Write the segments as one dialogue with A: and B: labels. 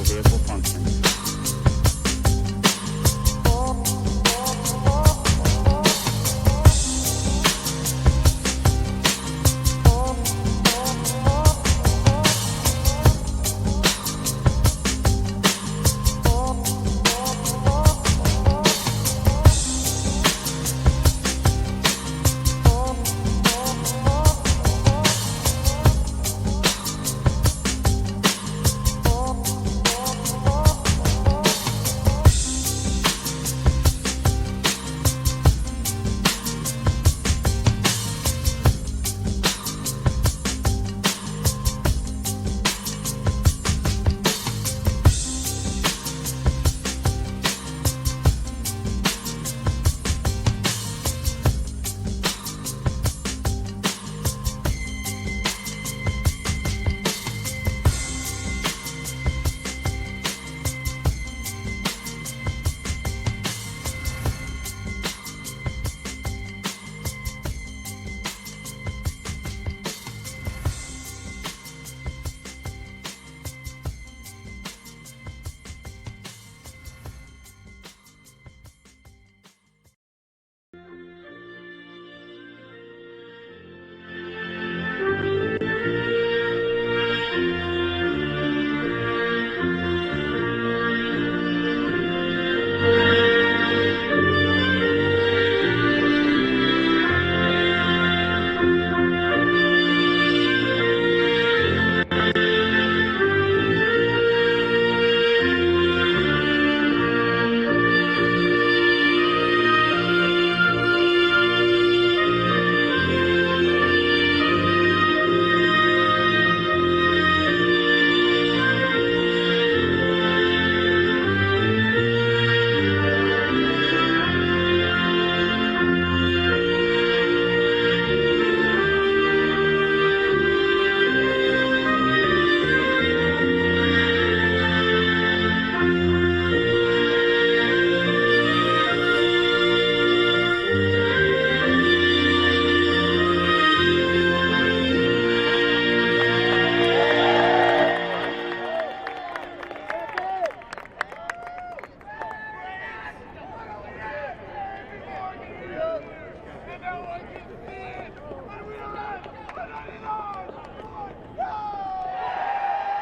A: vehicle functions.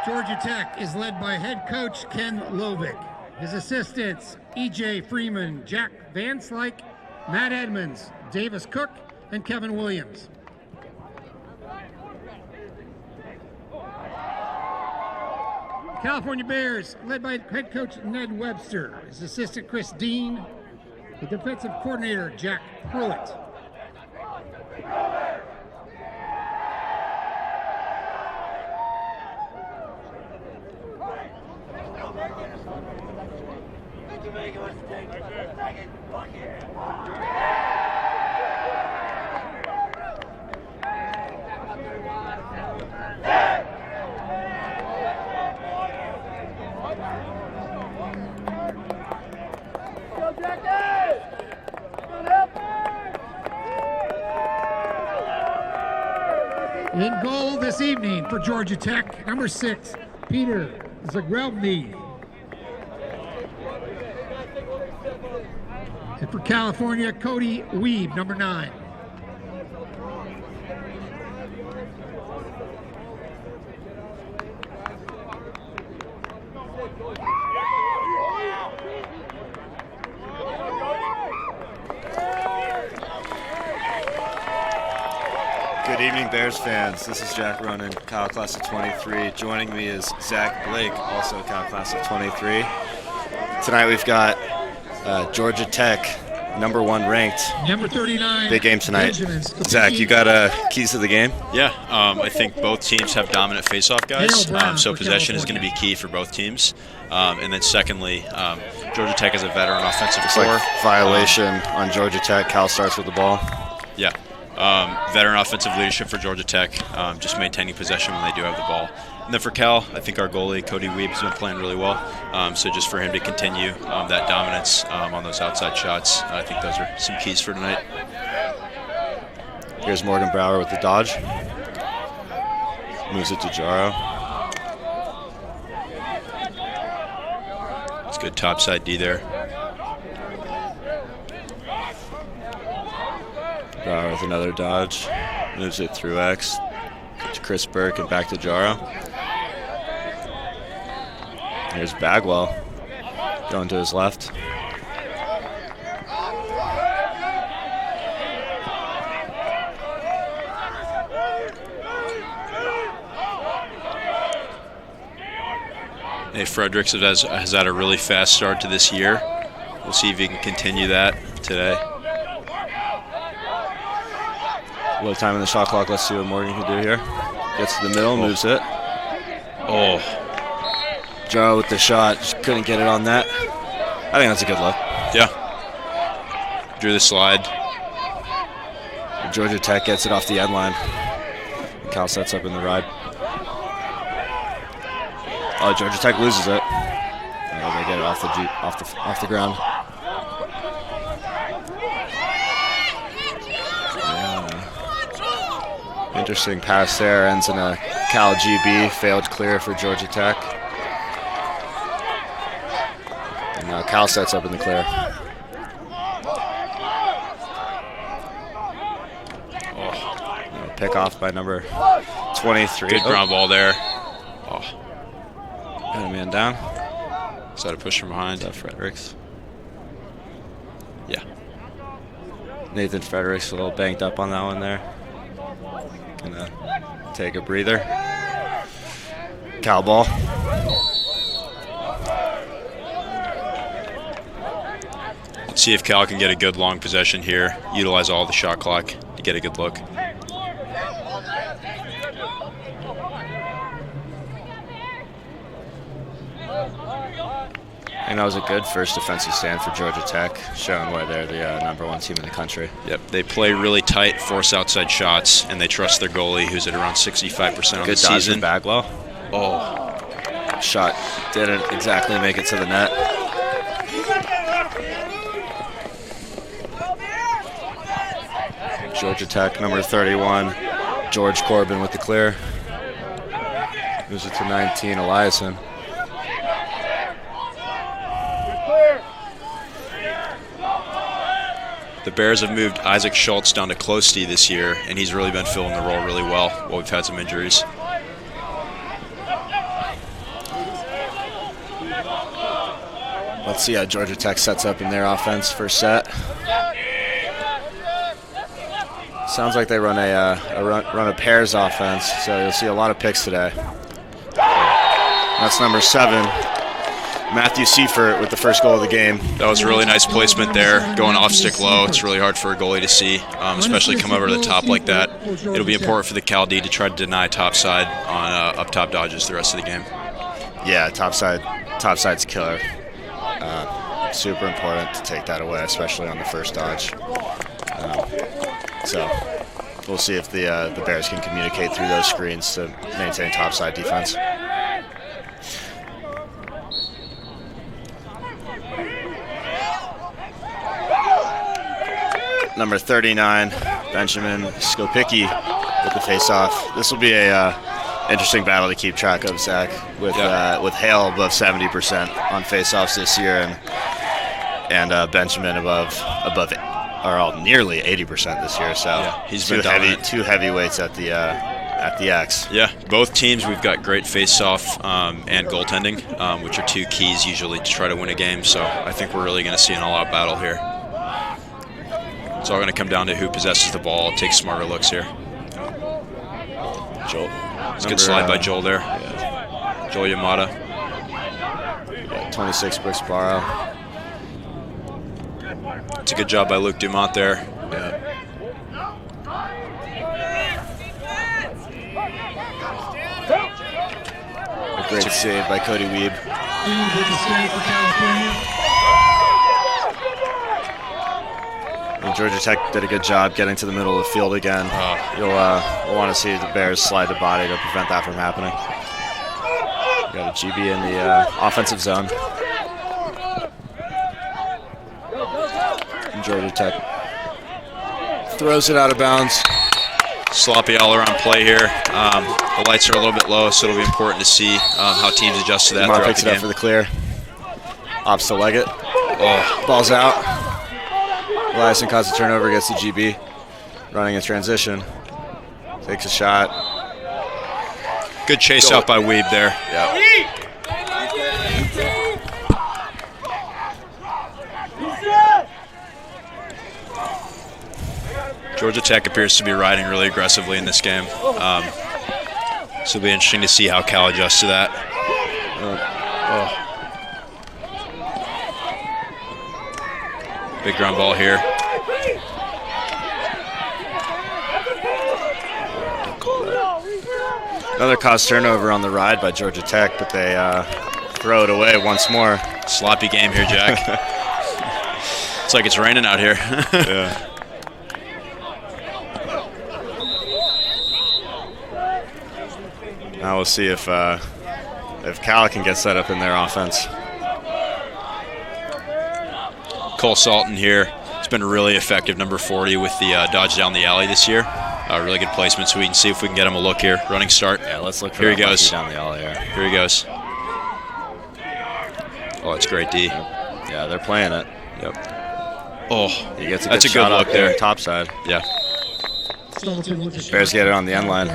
B: Georgia Tech is led by head coach Ken Lovick. His assistants, E.J. Freeman, Jack Van Slyke, Matt Edmonds, Davis Cook, and Kevin Williams. California Bears, led by head coach Ned Webster. His assistant Chris Dean, the defensive coordinator Jack Pruitt. In goal this evening for Georgia Tech, number 6, Peter Zagrelny. And for California, Cody Weeb, number 9.
C: Good evening, Bears fans. This is Jack Ronan, Cal Class of 23. Joining me is Zach Blake, also Cal Class of 23. Tonight we've got Georgia Tech, number 1 ranked.
B: Number 39.
C: Big game tonight. Zach, you got keys to the game?
D: Yeah, I think both teams have dominant face-off guys, so possession is going to be key for both teams. And then secondly, Georgia Tech is a veteran offensive core.
C: Like violation on Georgia Tech. Cal starts with the ball.
D: Yeah. Veteran offensive leadership for Georgia Tech, just maintaining possession when they do have the ball. And then for Cal, I think our goalie, Cody Weeb, has been playing really well. So just for him to continue that dominance on those outside shots, I think those are some keys for tonight.
C: Here's Morgan Brower with the dodge. Moves it to Jaro.
D: It's good topside D there.
C: Jaro with another dodge. Moves it through X. To Chris Burke and back to Jaro. Here's Bagwell going to his left.
D: Hey, Fredericks has had a really fast start to this year. We'll see if he can continue that today.
C: Low time in the shot clock. Let's see what Morgan can do here. Gets to the middle, moves it.
D: Oh.
C: Jaro with the shot, just couldn't get it on that. I think that's a good look.
D: Yeah. Drew the slide.
C: Georgia Tech gets it off the end line. Cal sets up in the ride. Oh, Georgia Tech loses it. Oh, they get it off the ground. Yeah. Interesting pass there. Ends in a Cal GB. Failed clear for Georgia Tech. And now Cal sets up in the clear. Oh. Pick off by number 23.
D: Good ground ball there. Oh.
C: Got a man down.
D: Is that a push from behind?
C: Is that Fredericks?
D: Yeah.
C: Nathan Fredericks a little banged up on that one there. Gonna take a breather. Cal ball.
D: Let's see if Cal can get a good long possession here. Utilize all the shot clock to get a good look.
C: I think that was a good first defensive stand for Georgia Tech, showing why they're the #1 team in the country.
D: Yep, they play really tight, force outside shots, and they trust their goalie, who's at around 65% on the season.
C: Good dodge from Bagwell.
D: Oh.
C: Shot didn't exactly make it to the net. Georgia Tech, number 31, George Corbin with the clear. Moves it to 19, Eliason.
D: The Bears have moved Isaac Schultz down to close D this year, and he's really been filling the role really well while we've had some injuries.
C: Let's see how Georgia Tech sets up in their offense first set. Sounds like they run a pairs offense, so you'll see a lot of picks today. That's number 7, Matthew Seifert with the first goal of the game.
D: That was a really nice placement there, going off stick low. It's really hard for a goalie to see, especially come over to the top like that. It'll be important for the Cal D to try to deny topside on up top dodges the rest of the game.
C: Yeah, topside's killer. Super important to take that away, especially on the first dodge. So we'll see if the Bears can communicate through those screens to maintain topside defense. Number 39, Benjamin Skopicki with the face-off. This will be a interesting battle to keep track of, Zach, with Hale above 70% on face-offs this year, and Benjamin above nearly 80% this year. So
D: yeah, he's been dominant.
C: Two heavyweights at the X.
D: Yeah, both teams we've got great face-off and goaltending, which are two keys usually to try to win a game. So I think we're really going to see an all-out battle here. It's all going to come down to who possesses the ball, takes smarter looks here.
C: Joel.
D: It's a good slide by Joel there. Yeah. Joel Yamada.
C: 26 Brooks Barrow.
D: It's a good job by Luke Dumont there.
C: Yeah. A great save by Cody Weeb. And Georgia Tech did a good job getting to the middle of the field again. You'll want to see the Bears slide the body to prevent that from happening. Got a GB in the offensive zone. And Georgia Tech throws it out of bounds.
D: Sloppy all-around play here. The lights are a little bit low, so it'll be important to see how teams adjust to that throughout
C: picks
D: the
C: it
D: game.
C: up for the clear. Opts to Leggett. Oh, ball's out. Eliason causes a turnover, gets the GB. Running in transition. Takes a shot.
D: Good chase out by Weeb there.
C: Yep.
D: Georgia Tech appears to be riding really aggressively in this game. So it'll be interesting to see how Cal adjusts to that. Big ground ball here.
C: Another caused turnover on the ride by Georgia Tech, but they throw it away once more.
D: Sloppy game here, Jack. It's like it's raining out here.
C: Yeah. Now we'll see if Cal can get set up in their offense.
D: Cole Salton here. It's been really effective, number 40, with the dodge down the alley this year. Really good placement, so we can see if we can get him a look here. Running start.
C: Yeah, let's look for
D: here he goes.
C: Down the alley here.
D: Here he goes. Oh, it's great D.
C: Yeah, they're playing it.
D: Yep. Oh,
C: he gets a
D: that's
C: good
D: a good look there.
C: Top side.
D: Yeah.
C: Bears get it on the end line.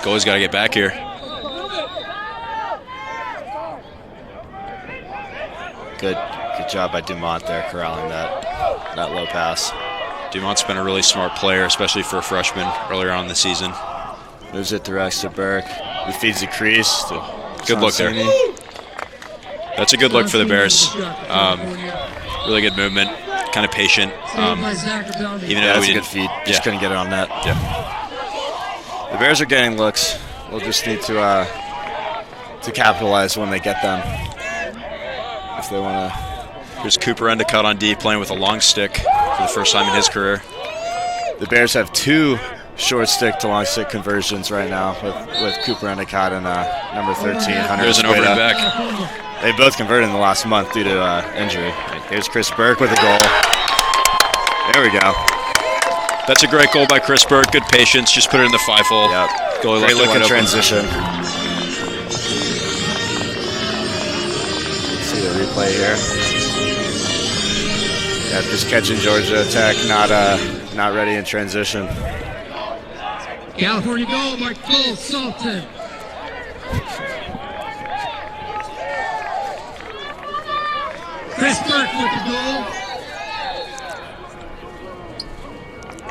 D: Goalie's got to get back here.
C: Good job by Dumont there, corralling that low pass.
D: Dumont's been a really smart player, especially for a freshman earlier on in the season.
C: Moves it direct to Burke. He feeds the crease.
D: Good look there. That's a good look for the Bears. Really good movement, kind of patient. Even though
C: that's a good feed. Just couldn't get it on net.
D: Yeah.
C: The Bears are getting looks. We'll just need to capitalize when they get them. If they want to.
D: Here's Cooper Endicott on D, playing with a long stick for the first time in his career.
C: The Bears have 2 short stick to long stick conversions right now with Cooper Endicott and number 13, Hunter.
D: There's an over and back.
C: They both converted in the last month due to injury. Here's Chris Burke with a goal. There we go.
D: That's a great goal by Chris Burke. Good patience. Just put it in the 5-hole.
C: Yep.
D: Great
C: look in transition. See the replay here. Yeah, just catching Georgia Tech, not ready in transition.
B: California goal by Cole Salton. Chris Burke with the goal.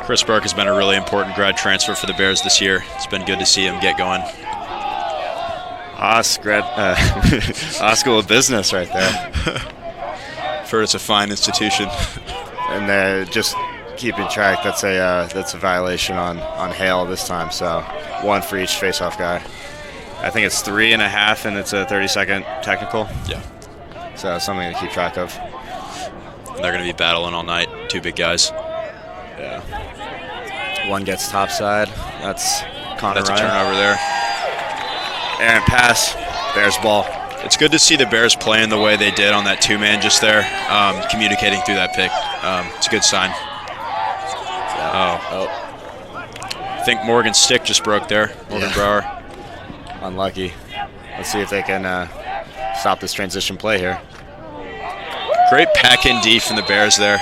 D: Chris Burke has been a really important grad transfer for the Bears this year. It's been good to see him get going.
C: School of Business right there.
D: For it's a fine institution.
C: And they're just keeping track. That's a violation on Hale this time. So 1 for each face-off guy. I think it's 3.5, and it's a 30-second technical.
D: Yeah.
C: So something to keep track of.
D: And they're going to be battling all night. 2 big guys.
C: Yeah. 1 gets topside. That's Connor
D: That's
C: Ryan.
D: A turnover there.
C: Errant pass. Bears ball.
D: It's good to see the Bears playing the way they did on that 2-man just there, communicating through that pick. It's a good sign. I think Morgan's stick just broke there. Morgan Brower.
C: Unlucky. Let's see if they can stop this transition play here.
D: Great pack-in D from the Bears there.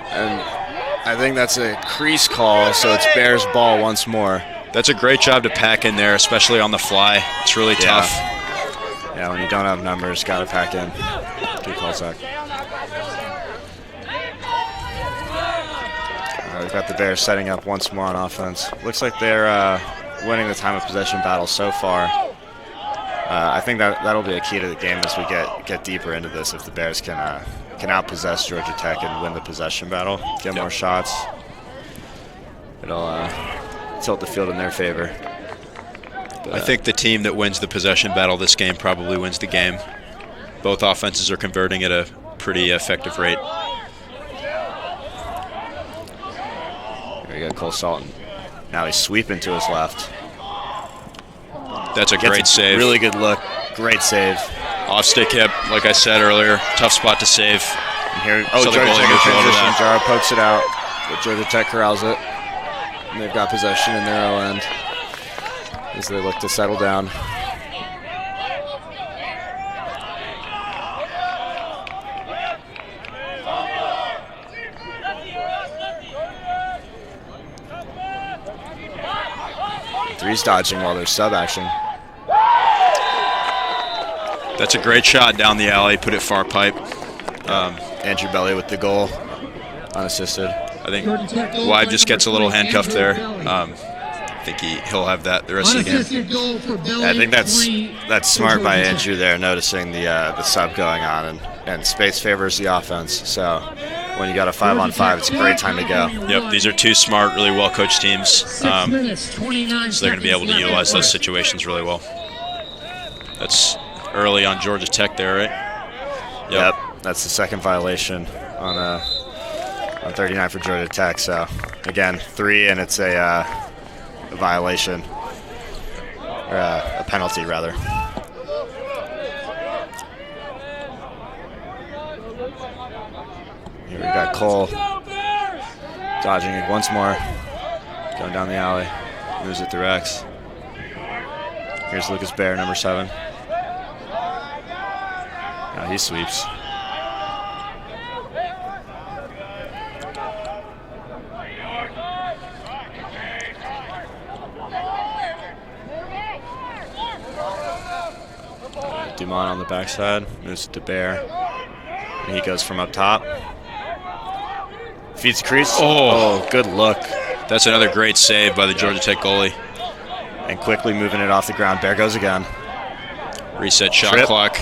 C: And I think that's a crease call, so it's Bears ball once more.
D: That's a great job to pack in there, especially on the fly. It's really tough.
C: Yeah, when you don't have numbers, got to pack in. Good call, Zach. We've got the Bears setting up once more on offense. Looks like they're winning the time of possession battle so far. I think that'll be a key to the game as we get deeper into this. If the Bears can outpossess Georgia Tech and win the possession battle, get more shots, it'll tilt the field in their favor.
D: I think the team that wins the possession battle this game probably wins the game. Both offenses are converting at a pretty effective rate.
C: There we go, Cole Salton. Now he's sweeping to his left.
D: That's a great save.
C: Really good look. Great save.
D: Off stick hip, like I said earlier. Tough spot to save.
C: And here, Georgia Tech in transition. Jara pokes it out, but Georgia Tech corrals it. And they've got possession in their own end as they look to settle down. Freeze dodging while there's sub action.
D: That's a great shot down the alley. Put it far pipe.
C: Andrew Belly with the goal, unassisted.
D: I think Weib just gets a little handcuffed there. I think he'll have that the rest of the game.
C: Yeah, I think that's smart by Andrew there, noticing the sub going on, and space favors the offense. So when you got a 5-on-5, it's a great time to go.
D: Yep, these are two smart, really well-coached teams. So they're going to be able to utilize those situations really well. That's early on Georgia Tech there, right?
C: Yep, that's the second violation on 39 for Georgia Tech. So again, 3, and it's a violation, or a penalty rather. Here we got Cole dodging it once more, going down the alley, moves it through X. Here's Lucas Bear, number 7. Now he sweeps. Dumont on the backside, moves it to Bear, and he goes from up top. Feeds crease. Oh, good look.
D: That's another great save by the Georgia Tech goalie.
C: And quickly moving it off the ground. Bear goes again.
D: Reset shot
C: Trip.
D: clock.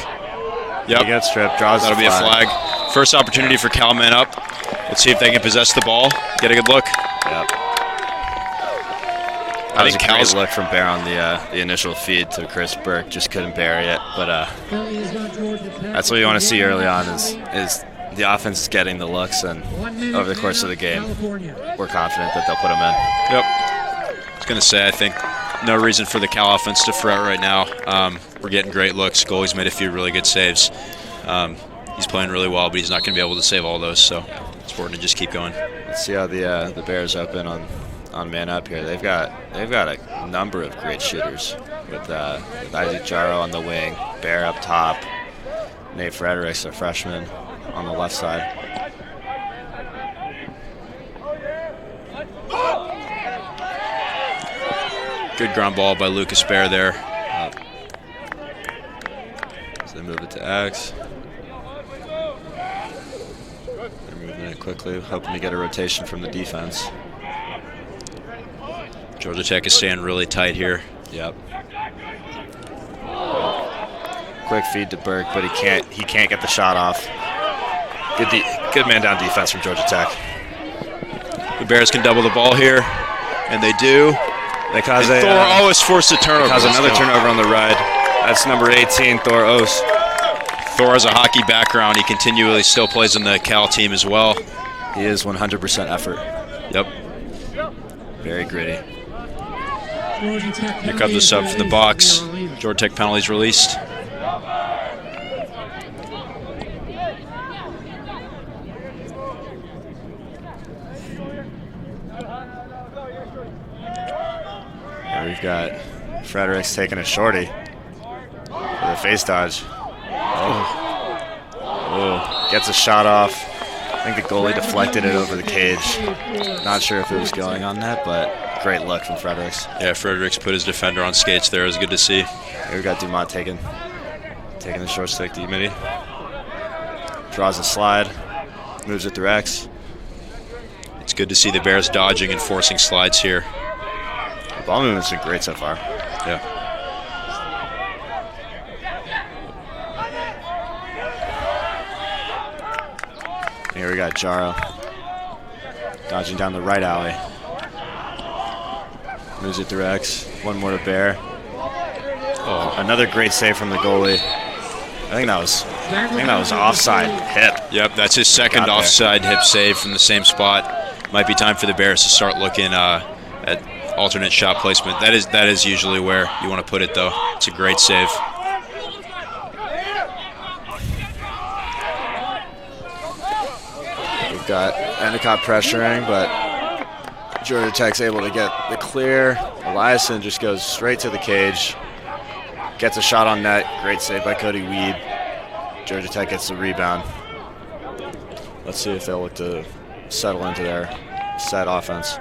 C: He
D: Yep,
C: gets stripped, draws
D: that'll
C: the
D: be a flag. First opportunity for Cal men up. Let's see if they can possess the ball. Get a good look.
C: Yep. That was a great look from Bear on the initial feed to Chris Burke. Just couldn't bury it, but that's what you want to see early on is the offense is getting the looks, and over the course of the game, we're confident that they'll put them in.
D: Yep. I was going to say, I think no reason for the Cal offense to fret right now. We're getting great looks. Goalie's made a few really good saves. He's playing really well, but he's not going to be able to save all those, so it's important to just keep going.
C: Let's see how the Bears open on man up here. They've got a number of great shooters with Isaac Jaro on the wing, Bear up top, Nate Fredericks, a freshman, on the left side.
D: Good ground ball by Lucas Bear there.
C: So they move it to X. They're moving it quickly, hoping to get a rotation from the defense.
D: Georgia Tech is staying really tight here.
C: Yep. Quick feed to Burke, but he can't get the shot off. Good man down defense from Georgia Tech.
D: The Bears can double the ball here, and they do.
C: They cause
D: Thor always forced a turnover.
C: Cause another turnover on the ride. That's number 18, Thor Ose.
D: Thor has a hockey background. He continually still plays on the Cal team as well.
C: He is 100% effort.
D: Yep.
C: Very gritty.
D: Here comes the sub from the box. Georgia Tech penalties released.
C: Here we've got Fredericks taking a shorty for the face dodge. Oh. Gets a shot off. I think the goalie deflected it over the cage. Not sure if it was going on net, but great look from Fredericks.
D: Yeah, Fredericks put his defender on skates there. It was good to see.
C: Here we got Dumont taking the short stick to Umidi. Draws a slide, moves it through X.
D: It's good to see the Bears dodging and forcing slides here.
C: The ball movement's been great so far.
D: Yeah.
C: Here we got Jaro dodging down the right alley. Moves it through X. One more to Bear. Oh, another great save from the goalie. I think that was offside hip.
D: Yep, that's his second offside hip save from the same spot. Might be time for the Bears to start looking at alternate shot placement. That is usually where you want to put it, though. It's a great save.
C: We've got Endicott pressuring, but Georgia Tech's able to get the clear. Eliason just goes straight to the cage. Gets a shot on net. Great save by Cody Weed. Georgia Tech gets the rebound. Let's see if they'll look to settle into their set offense.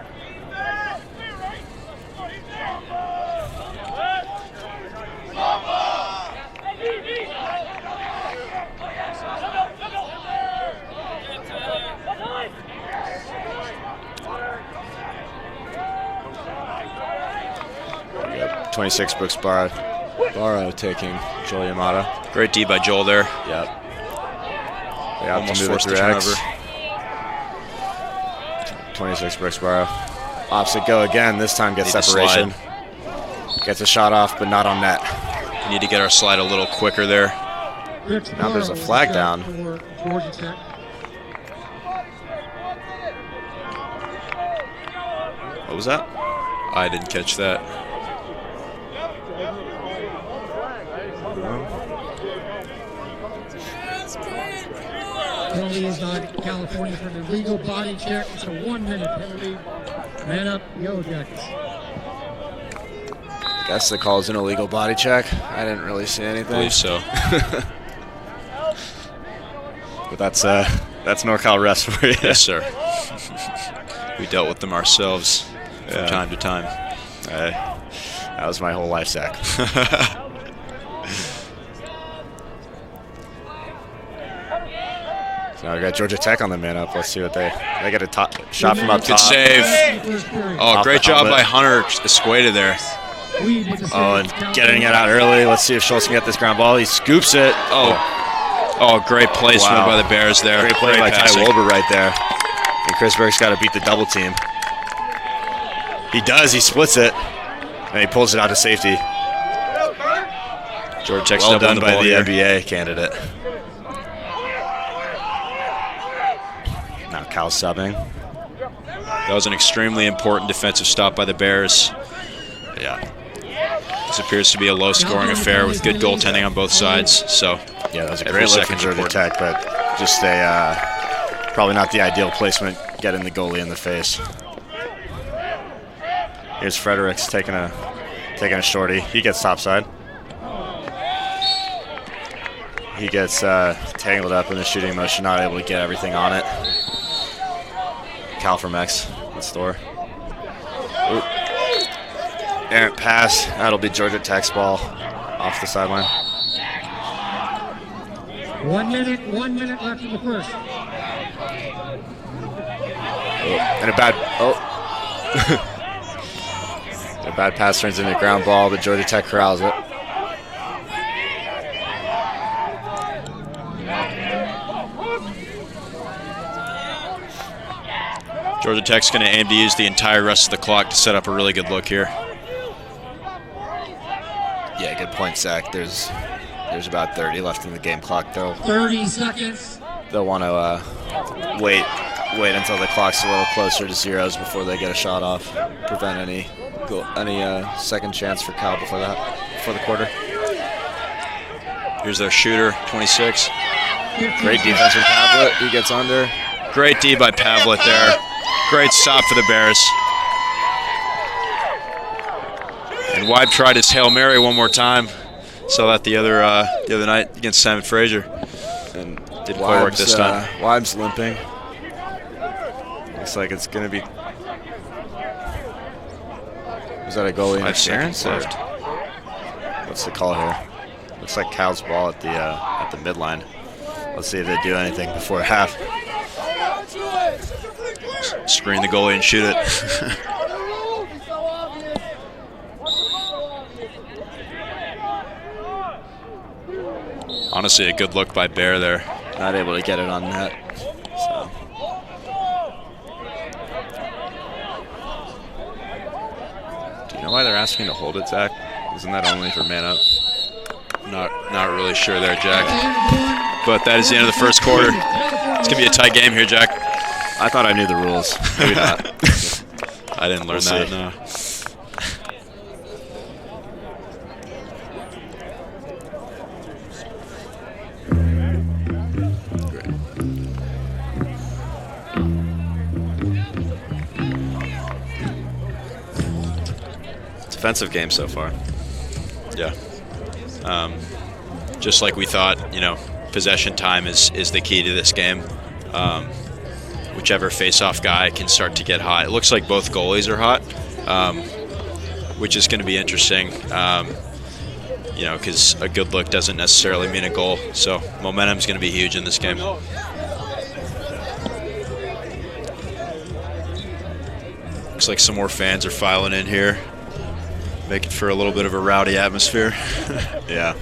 C: 26, Brooks Barrow taking Joel Yamada.
D: Great D by Joel there.
C: Yep. They
D: Almost forced the turnover.
C: 26, Brooks Barrow. Opposite go again. This time gets separation. Gets a shot off, but not on net.
D: We need to get our slide a little quicker there.
C: Now there's a flag down.
D: What was that? I didn't catch that.
B: Penalty is on California for the illegal body check. It's a 1-minute penalty. Man up, Yellow Jackets.
C: Guess the call is an illegal body check. I didn't really see anything.
D: I believe so.
C: But that's NorCal Rest for you.
D: Yes, sir. We dealt with them ourselves from time to time.
C: That was my whole life, Zach. So now we got Georgia Tech on the man up. Let's see what they get a shot from up top.
D: Good save. Oh, great job by Hunter Escueda there.
C: Oh, and getting it out early. Let's see if Schultz can get this ground ball. He scoops it.
D: Oh, great placement by the Bears there.
C: Great play by Ty Wolber right there. And Chris Burke's got to beat the double team. He does. He splits it. And he pulls it out to safety.
D: Georgia Tech's
C: well done by the
D: here.
C: NBA candidate. Now Cal subbing.
D: That was an extremely important defensive stop by the Bears.
C: Yeah.
D: This appears to be a low-scoring affair with good goaltending on both sides. So
C: yeah, that was a great look from Georgia Tech, but just probably not the ideal placement, getting the goalie in the face. Here's Fredericks taking a shorty. He gets topside. He gets tangled up in the shooting motion, not able to get everything on it. Cal from X, let's store. Errant pass. That'll be Georgia Tech's ball off the sideline.
B: 1 minute left in the first.
C: And a bad pass turns into a ground ball, but Georgia Tech corrals it.
D: Georgia Tech's going to aim to use the entire rest of the clock to set up a really good look here.
C: Yeah, good point, Zach. There's about 30 left in the game clock.
B: 30 seconds.
C: They'll want to wait until the clock's a little closer to zeros before they get a shot off. Prevent any second chance for Cal before the quarter.
D: Here's their shooter, 26.
C: Great defense from Pavlet. He gets under.
D: Great D by Pavlet there. Great stop for the Bears. And Weib tried his Hail Mary one more time. Saw that the other night against Simon Fraser. And didn't quite work this time.
C: Weib's limping. Looks like it's going to be... Was that a goalie interference?
D: Left.
C: What's the call here? Looks like Cal's ball at the midline. Let's see if they do anything before half.
D: Screen the goalie and shoot it. Honestly, a good look by Bear there.
C: Not able to get it on net. So. Do you know why they're asking to hold it, Zach? Isn't that only for man up?
D: Not really sure there, Jack. But that is the end of the first quarter. It's going to be a tight game here, Jack.
C: I thought I knew the rules. Maybe not.
D: I didn't learn that, no.
C: Defensive game so far.
D: Yeah. Just like we thought, possession time is the key to this game. Whichever face-off guy can start to get hot. It looks like both goalies are hot, which is going to be interesting, because a good look doesn't necessarily mean a goal. So momentum is going to be huge in this game. Looks like some more fans are filing in here. Make it for a little bit of a rowdy atmosphere.
C: Yeah.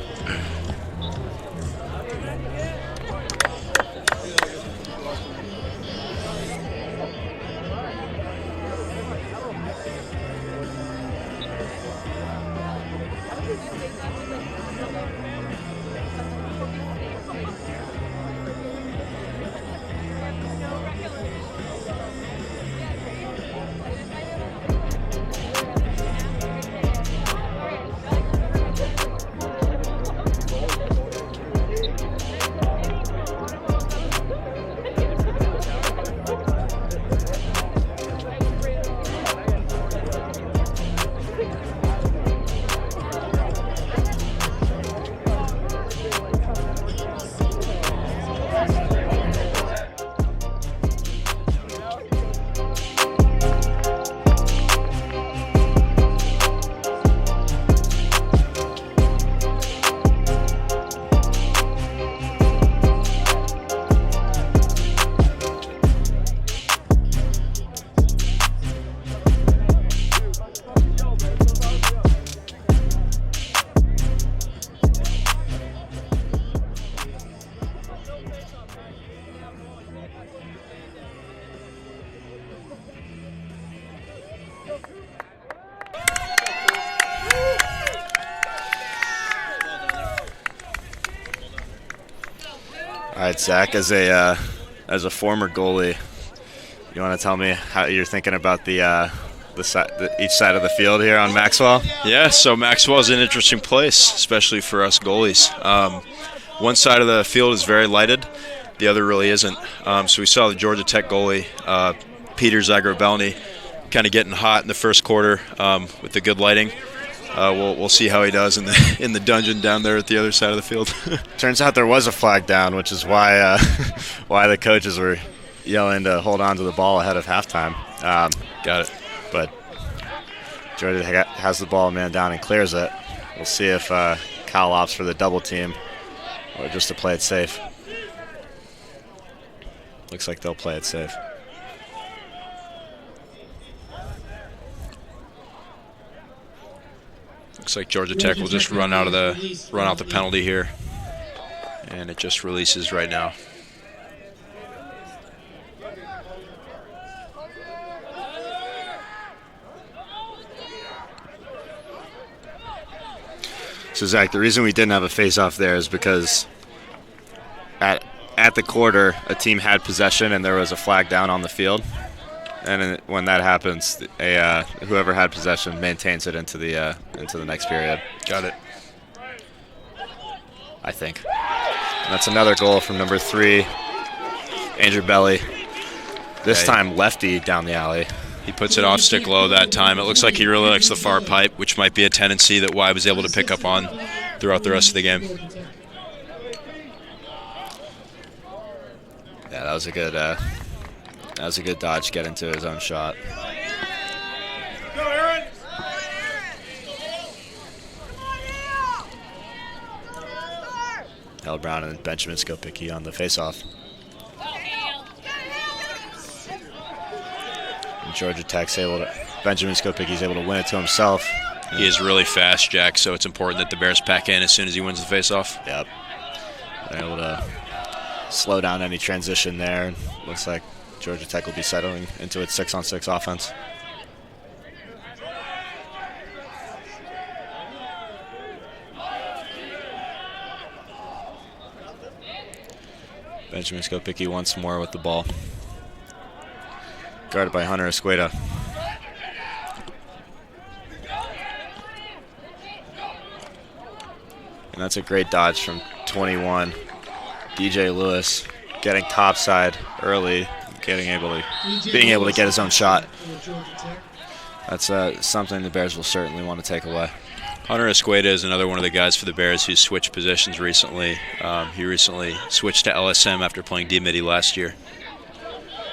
C: All right, Zach, as a former goalie, you want to tell me how you're thinking about each side of the field here on Maxwell?
D: Yeah, so Maxwell's an interesting place, especially for us goalies. One side of the field is very lighted, the other really isn't. So we saw the Georgia Tech goalie, Peter Zagrobelny, kind of getting hot in the first quarter with the good lighting. We'll see how he does in the dungeon down there at the other side of the field.
C: Turns out there was a flag down, which is why the coaches were yelling to hold on to the ball ahead of halftime.
D: Got it.
C: But Georgia has the ball, man down, and clears it. We'll see if Kyle opts for the double team or just to play it safe. Looks like they'll play it safe.
D: Looks like Georgia Tech will just run out the penalty here, and it just releases right now.
C: So Zach, the reason we didn't have a face-off there is because at the quarter, a team had possession and there was a flag down on the field. And when that happens, whoever had possession maintains it into the next period.
D: Got it.
C: I think. And that's another goal from number 3, Andrew Belly. This time lefty down the alley.
D: He puts it off stick low that time. It looks like he really likes the far pipe, which might be a tendency that Y was able to pick up on throughout the rest of the game.
C: Yeah, that was a good dodge to get into his own shot.
A: Go, Aaron!
C: Held Brown and Benjamin Skopicki on the face-off. And Georgia Tech's Benjamin Skopicki's able to win it to himself.
D: He is really fast, Jack, so it's important that the Bears pack in as soon as he wins the face-off.
C: Yep. They're able to slow down any transition there. Looks like Georgia Tech will be settling into its 6-on-6 offense. Benjamin Skopicki once more with the ball. Guarded by Hunter Escueda. And that's a great dodge from 21. DJ Lewis getting topside early, being able to get his own shot. That's something the Bears will certainly want to take away.
D: Hunter Escueda is another one of the guys for the Bears who switched positions recently. He recently switched to LSM after playing D-Midi last year.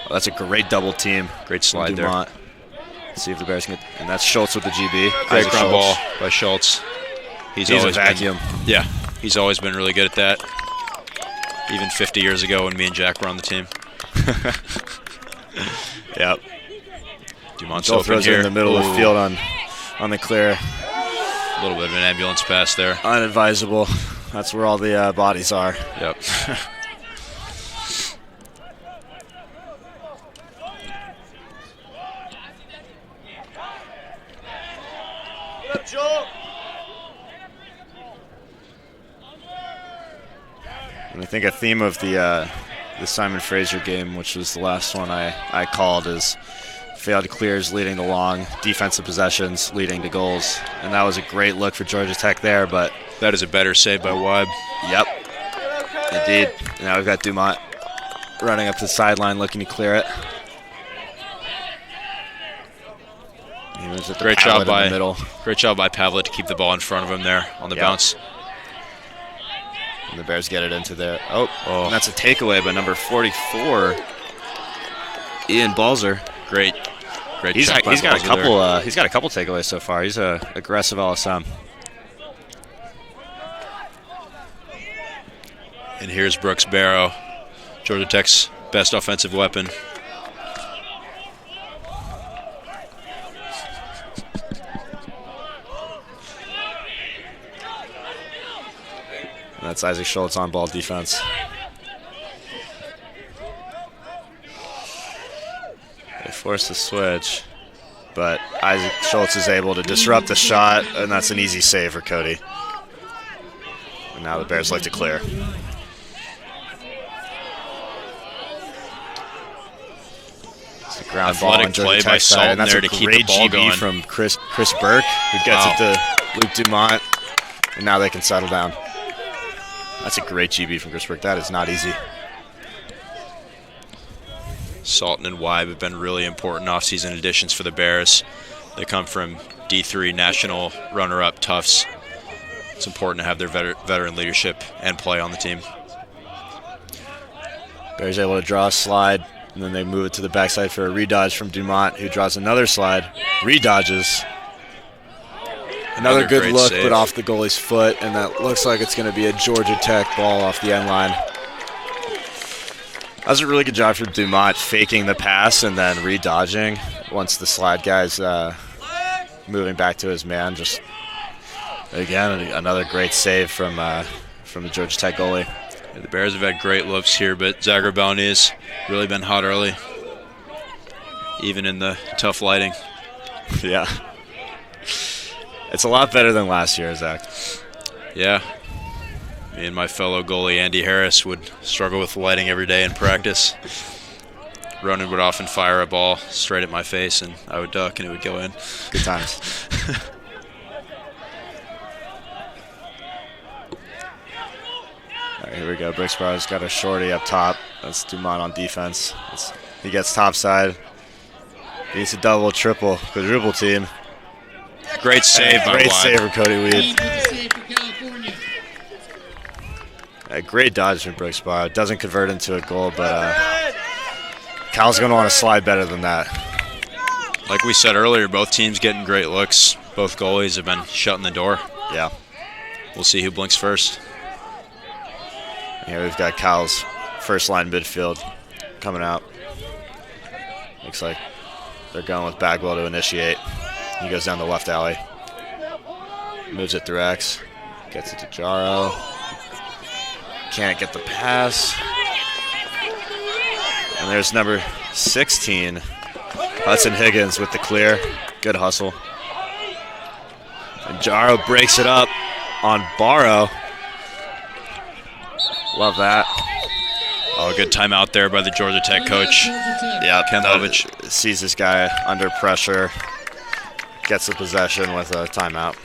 C: Well, that's a great double team.
D: Great slide there.
C: Let's see if the Bears can get, and that's Schultz with the GB.
D: Great ground ball by Schultz.
C: He's always a vacuum.
D: He's always been really good at that. Even 50 years ago when me and Jack were on the team.
C: Yep.
D: Dumont
C: Joel throws it in the middle of the field on the clear.
D: little bit of an ambulance pass there.
C: Unadvisable. That's where all the bodies are.
D: Yep.
C: And I think a theme of the Simon Fraser game, which was the last one I called, is failed clears leading to long, defensive possessions leading to goals. And that was a great look for Georgia Tech there, but
D: that is a better save by Weib.
C: Yep, indeed. Now we've got Dumont running up the sideline looking to clear it. He moves it to
D: Great
C: Pavlet
D: job by
C: in the middle.
D: Great job by Pavlet to keep the ball in front of him there on the bounce.
C: And the Bears get it into there. Oh, and that's a takeaway by number 44, Ian Balzer.
D: Great
C: He's
D: check by
C: got a
D: Balzer
C: couple.
D: there.
C: He's got a couple takeaways so far. He's a aggressive LSM.
D: And here's Brooks Barrow, Georgia Tech's best offensive weapon.
C: And that's Isaac Schultz on ball defense. They force the switch, but Isaac Schultz is able to disrupt the shot, and that's an easy save for Cody. And now the Bears like to clear. It's a ground ball on
D: Athletic play
C: Georgia
D: by
C: Tech side,
D: Salton
C: and that's
D: there
C: a
D: to keep
C: great
D: the ball
C: GB
D: going.
C: from Chris Burke, who gets it to Luke Dumont, and now they can settle down. That's a great GB from Chris Burke. That is not easy.
D: Salton and Weib have been really important offseason additions for the Bears. They come from D3 national runner-up Tufts. It's important to have their veteran leadership and play on the team.
C: Bears able to draw a slide, and then they move it to the backside for a redodge from Dumont, who draws another slide, redodges. Another good
D: great
C: look,
D: save.
C: but off the goalie's foot, and that looks like it's going to be a Georgia Tech ball off the end line. That was a really good job from Dumont, faking the pass and then redodging once the slide guy's moving back to his man. Just, again, another great save from the Georgia Tech goalie.
D: Yeah, the Bears have had great looks here, but Zagrabowny has really been hot early, even in the tough lighting.
C: Yeah. It's a lot better than last year, Zach.
D: Yeah. Me and my fellow goalie, Andy Harris, would struggle with lighting every day in practice. Ronan would often fire a ball straight at my face, and I would duck, and it would go in.
C: Good times. All right, here we go. Brooks Barrow's got a shorty up top. That's Dumont on defense. He gets topside. Beats a double, triple, quadruple team.
D: Great save by
C: Great
D: Weib.
C: save for Cody Weed.
B: Lead with the save for California.
C: A great dodge from Brooks Barrow. Doesn't convert into a goal, but Cal's going to want to slide better than that.
D: Like we said earlier, both teams getting great looks. Both goalies have been shutting the door.
C: Yeah.
D: We'll see who blinks first.
C: Here we've got Cal's first line midfield coming out. Looks like they're going with Bagwell to initiate. He goes down the left alley. Moves it through X. Gets it to Jaro. Can't get the pass. And there's number 16, Hudson Higgins with the clear. Good hustle. And Jaro breaks it up on Barrow. Love that.
D: Oh, good timeout there by the Georgia Tech coach.
C: Yeah,
D: Ken Lovich.
C: Sees this guy under pressure. Gets the possession with a timeout.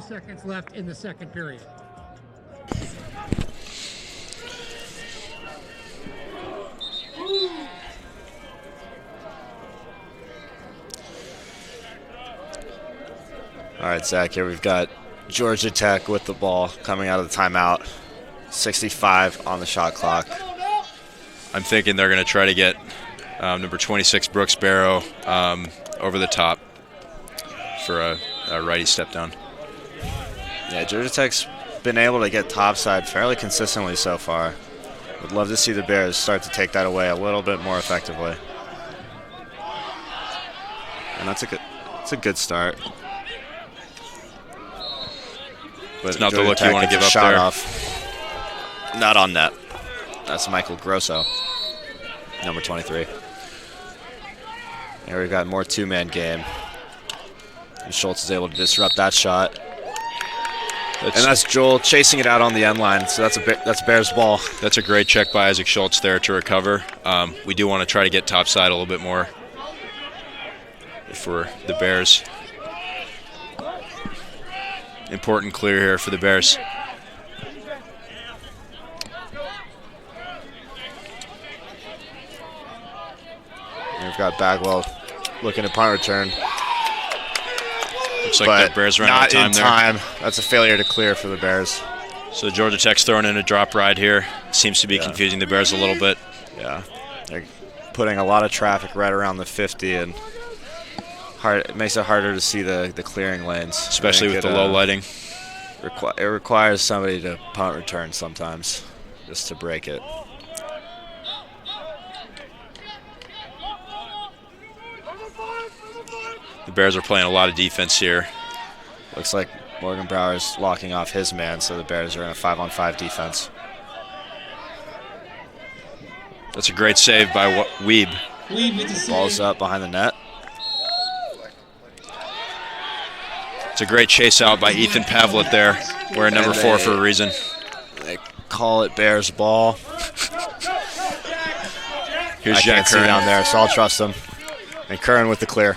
B: seconds left in the second period.
C: All right, Zach, here we've got Georgia Tech with the ball coming out of the timeout. 65 on the shot clock.
D: I'm thinking they're going to try to get number 26, Brooks Barrow, over the top for a righty step down.
C: Yeah, Georgia Tech's been able to get topside fairly consistently so far. Would love to see the Bears start to take that away a little bit more effectively. And that's a good start. But
D: it's not
C: Georgia
D: the look
C: Tech
D: you want to
C: gets
D: give
C: a
D: up
C: shot
D: there.
C: Off. Not on net. That's Michael Grosso, number 23. Here we've got more two-man game. And Schultz is able to disrupt that shot. And that's Joel chasing it out on the end line, so that's Bears ball.
D: That's a great check by Isaac Schultz there to recover. We do want to try to get topside a little bit more for the Bears. Important clear here for the Bears.
C: And we've got Bagwell looking at punt return.
D: Looks like the Bears ran out of time there.
C: Not in time. That's a failure to clear for the Bears.
D: So Georgia Tech's throwing in a drop ride here. Seems to be confusing the Bears a little bit.
C: Yeah, they're putting a lot of traffic right around the 50, and it makes it harder to see the clearing lanes.
D: Especially with the low lighting.
C: It requires somebody to punt return sometimes, just to break it.
D: The Bears are playing a lot of defense here.
C: Looks like Morgan Brower's locking off his man, so the Bears are in a 5-on-5 defense.
D: That's a great save by Weeb.
C: Ball's up behind the net.
D: It's a great chase out by Ethan Pavlet there, wearing number 4 for a reason.
C: They call it Bears ball.
D: Here's
C: I
D: Jack
C: can't see
D: Curran
C: down there, so I'll trust him. And Curran with the clear.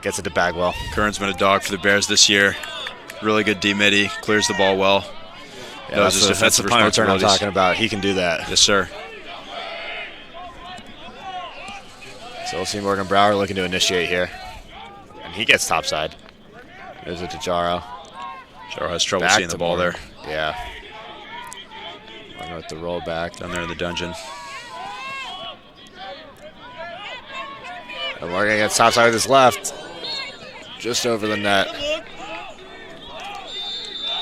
C: Gets it to Bagwell.
D: Curran's been a dog for the Bears this year. Really good D-midi, clears the ball well.
C: Yeah,
D: Knows his defensive
C: punt return I'm
D: responsibilities.
C: talking about. He can do that.
D: Yes, sir.
C: So we'll see Morgan Brower looking to initiate here. And he gets topside. There's it to Jaro.
D: Jaro has trouble
C: Back
D: seeing
C: to
D: the ball
C: Morgan.
D: there.
C: Yeah. Morgan with the roll back.
D: Down there in the dungeon.
C: And Morgan gets topside with his left. Just over the net.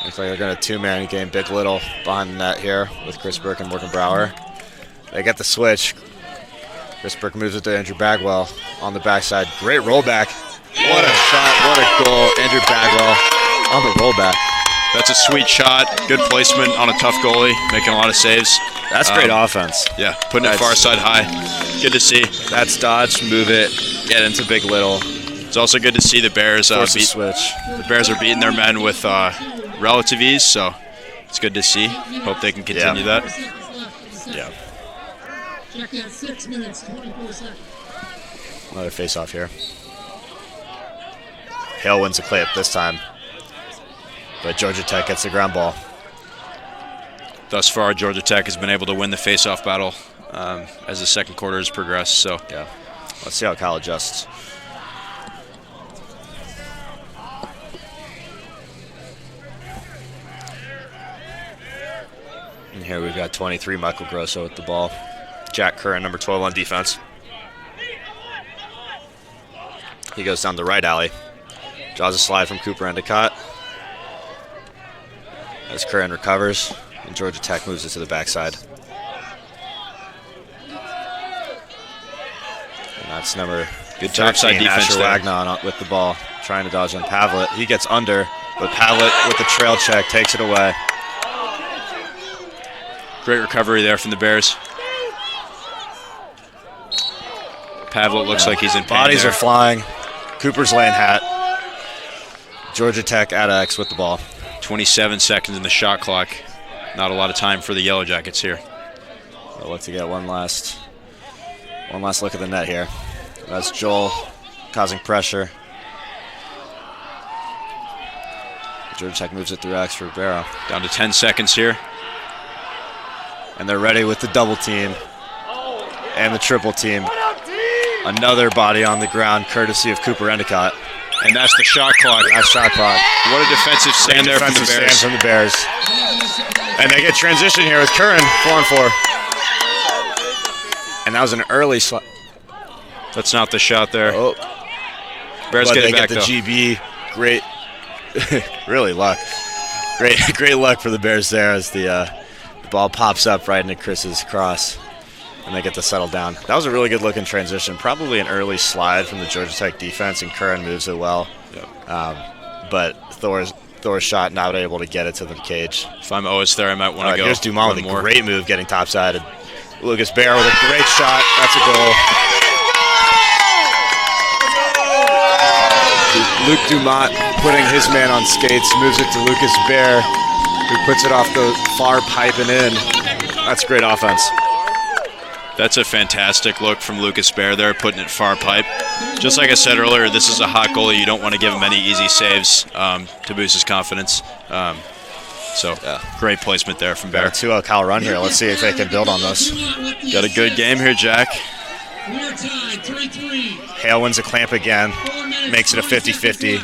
C: Looks like they're going to two-man game. Big Little behind the net here with Chris Burke and Morgan Brower. They get the switch. Chris Burke moves it to Andrew Bagwell on the backside. Great rollback. What a shot. What a goal. Andrew Bagwell on the rollback.
D: That's a sweet shot. Good placement on a tough goalie, making a lot of saves.
C: That's great offense.
D: Yeah, putting it far side high. Good to see.
C: That's dodge, move it, get into Big Little.
D: It's also good to see the Bears
C: Force a switch.
D: The Bears are beating their men with relative ease, so it's good to see. Hope they can continue that.
C: Yeah.
B: Check at 6 minutes, 24 seconds.
C: Another face-off here. Hale wins the clip this time. But Georgia Tech gets the ground ball.
D: Thus far, Georgia Tech has been able to win the face-off battle as the second quarter has progressed. So
C: yeah, let's see how Kyle adjusts. And here we've got 23, Michael Grosso with the ball. Jack Curran, number 12 on defense. He goes down the right alley. Draws a slide from Cooper Endicott. As Curran recovers, and Georgia Tech moves it to the backside. And that's number
D: good topside defense
C: Asher
D: there.
C: Wagnon with the ball, trying to dodge on Pavlet. He gets under, but Pavlet with the trail check takes it away.
D: Great recovery there from the Bears. Pavlet looks like he's in pain.
C: Bodies
D: there.
C: are flying. Cooper's laying hat. Georgia Tech at X with the ball.
D: 27 seconds in the shot clock. Not a lot of time for the Yellow Jackets here.
C: We'll look to get one last look at the net here. That's Joel causing pressure. Georgia Tech moves it through X for Barrow.
D: Down to 10 seconds here.
C: And they're ready with the double team and the triple team. Another body on the ground, courtesy of Cooper Endicott.
D: And that's the shot clock.
C: That's shot clock.
D: What a defensive stand there from the Bears.
C: Stand from the Bears. And they get transition here with Curran, 4-on-4. And that was an early slot.
D: That's not the shot there.
C: Oh.
D: Bears get it back,
C: though. They get the GB. Great, really luck. Great luck for the Bears there as the ball pops up right into Chris's cross. And they get to settle down. That was a really good looking transition. Probably an early slide from the Georgia Tech defense, and Curran moves it well.
D: Yep.
C: But Thor's shot not able to get it to the cage.
D: If I'm Otis there, I might want to go.
C: Here's Dumont with a great move getting topsided. Lucas Bear with a great shot. That's a goal. Luke Dumont putting his man on skates, moves it to Lucas Bear, who puts it off the far pipe and in. That's great offense.
D: That's a fantastic look from Lucas Bear there, putting it far pipe. Just like I said earlier, this is a hot goalie. You don't want to give him any easy saves to boost his confidence. Great placement there from Bear.
C: Got a 2-0 Cal run here. Let's see if they can build on this.
D: Got a good game here, Jack.
C: Hale wins a clamp again. Makes it a 50-50.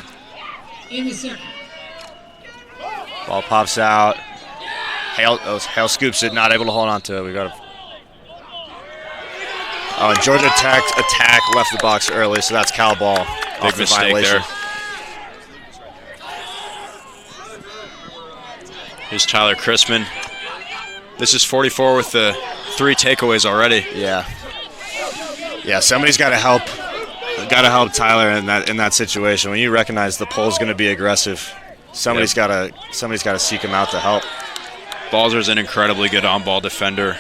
C: Ball pops out. Hale scoops it, not able to hold on to it. We got a and Georgia Tech attack left the box early, so that's Cal ball.
D: Big mistake there. Here's Tyler Chrisman. This is 44 with the 3 takeaways already.
C: Yeah, somebody's got to help. Got to help Tyler in that situation. When you recognize the pole's going to be aggressive, somebody's got to seek him out to help.
D: Balzer's an incredibly good on-ball defender,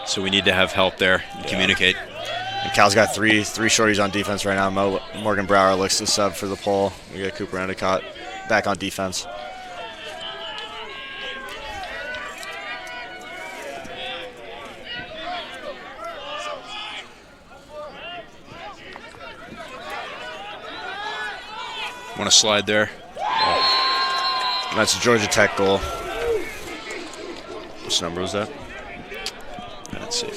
D: so we need to have help there and communicate.
C: And Cal's got three shorties on defense right now. Morgan Brower looks to sub for the pole. We got Cooper Endicott back on defense.
D: Want to slide there?
C: And that's a Georgia Tech goal. Which number was that?
D: Let's see.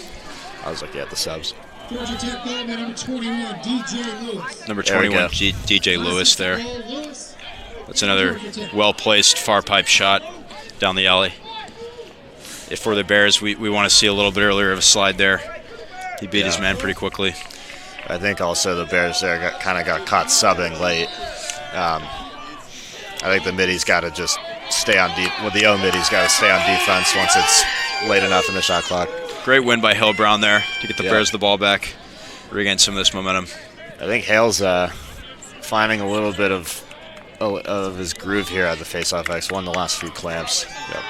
C: I was looking at the subs.
B: Georgia Tech goal, number 21, DJ Lewis.
D: Number 21, DJ Lewis there. That's another well-placed far pipe shot down the alley. If for the Bears, we want to see a little bit earlier of a slide there. He beat his man pretty quickly.
C: I think also the Bears there got caught subbing late. I think the middy's got to just stay on deep. Well, the O middy's got to stay on defense once it's late enough in the shot clock.
D: Great win by Hale Brown there to get the Bears the ball back, regain some of this momentum.
C: I think Hale's finding a little bit of his groove here at the faceoff X. Won the last few clamps. Yep.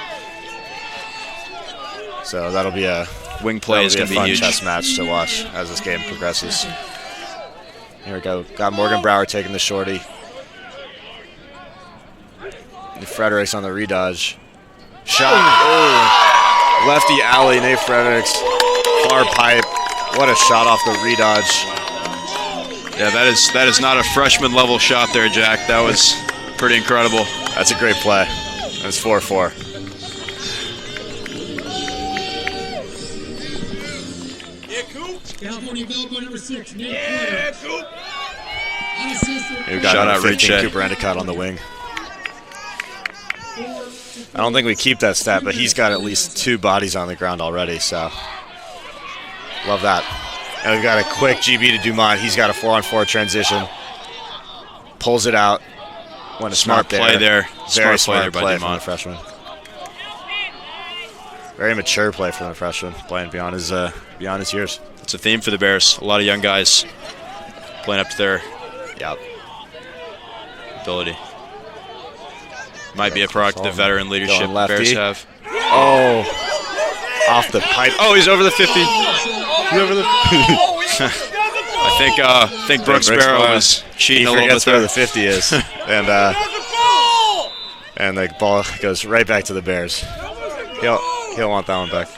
C: So that'll be a
D: wing play. Is going to be a
C: fun
D: huge
C: chess match to watch as this game progresses. Here we go. Got Morgan Brower taking the shorty. Fredericks on the redodge. Shot. Oh. Lefty alley, Nate Fredericks. Far pipe. What a shot off the redodge.
D: Yeah, that is not a freshman level shot there, Jack. That was pretty incredible.
C: That's a great play. That's 4-4.
B: California Bellboy number 6, Nate Fredericks.
C: We've got
D: Shout out
C: 15 Cooper Endicott on the wing. I don't think we keep that stat, but he's got at least 2 bodies on the ground already, so love that. And we've got a quick GB to Dumont. He's got a 4-on-4 transition. Pulls it out. Went a
D: smart play there.
C: Very smart play
D: from
C: the freshman. Very mature play from the freshman, playing beyond his years.
D: It's a theme for the Bears. A lot of young guys playing up to their ability. Might be a product of the veteran leadership the Bears have.
C: Oh, off the pipe.
D: Oh, he's over the 50. He's over the. I think Brooks Barrow was cheating a little bit there.
C: Where the 50 is, and the ball goes right back to the Bears. He'll want that one back.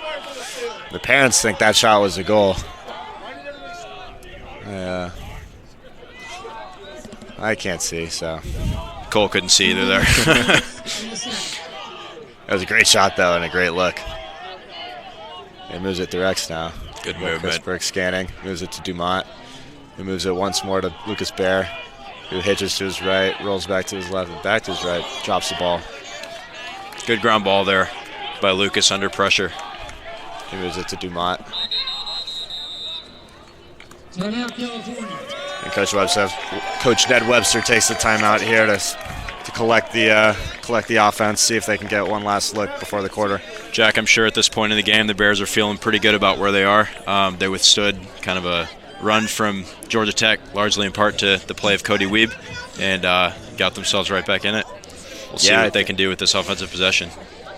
C: The parents think that shot was a goal. Yeah, I can't see, so.
D: Cole couldn't see either there.
C: That was a great shot, though, and a great look. He moves it through X now.
D: Good movement.
C: Chris Burke scanning. Moves it to Dumont. He moves it once more to Lucas Bear, who hitches to his right, rolls back to his left, and back to his right, drops the ball.
D: Good ground ball there by Lucas under pressure.
C: He moves it to Dumont.
B: Timeout, California.
C: And Coach Ned Webster takes the timeout here to collect the offense, see if they can get one last look before the quarter.
D: Jack, I'm sure at this point in the game the Bears are feeling pretty good about where they are. They withstood kind of a run from Georgia Tech, largely in part to the play of Cody Weeb, and got themselves right back in it. We'll see what they can do with this offensive possession.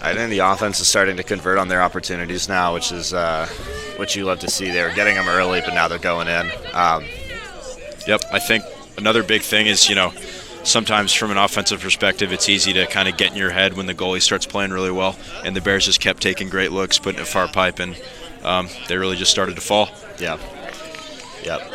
C: I think the offense is starting to convert on their opportunities now, which is what you love to see. They were getting them early, but now they're going in.
D: Yep, I think another big thing is, sometimes from an offensive perspective, it's easy to kind of get in your head when the goalie starts playing really well, and the Bears just kept taking great looks, putting it far pipe, and they really just started to fall.
C: Yeah. Yep.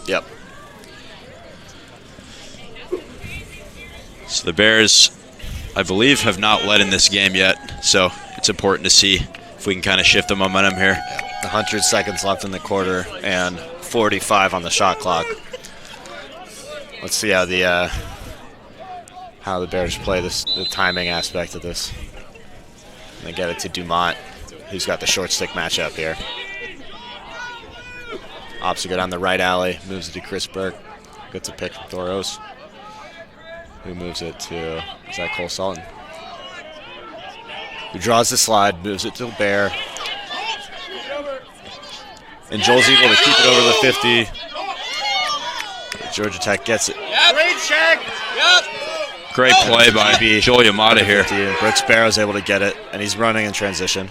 C: Yep.
D: So the Bears, I believe, have not led in this game yet, so it's important to see if we can kind of shift the momentum here.
C: 100 seconds left in the quarter and 45 on the shot clock. Let's see how the Bears play the timing aspect of this. And they get it to Dumont, who's got the short stick matchup here. Opts to go down the right alley, moves it to Chris Burke, gets a pick from Thoros, who moves it to, is that Cole Sultan? Who draws the slide, moves it to Bear. And Joel's able to keep it over the 50. Georgia Tech gets it.
A: Great check. Yep.
D: Great play by Joel Yamada here.
C: And Brooks Barrow's able to get it, and he's running in transition.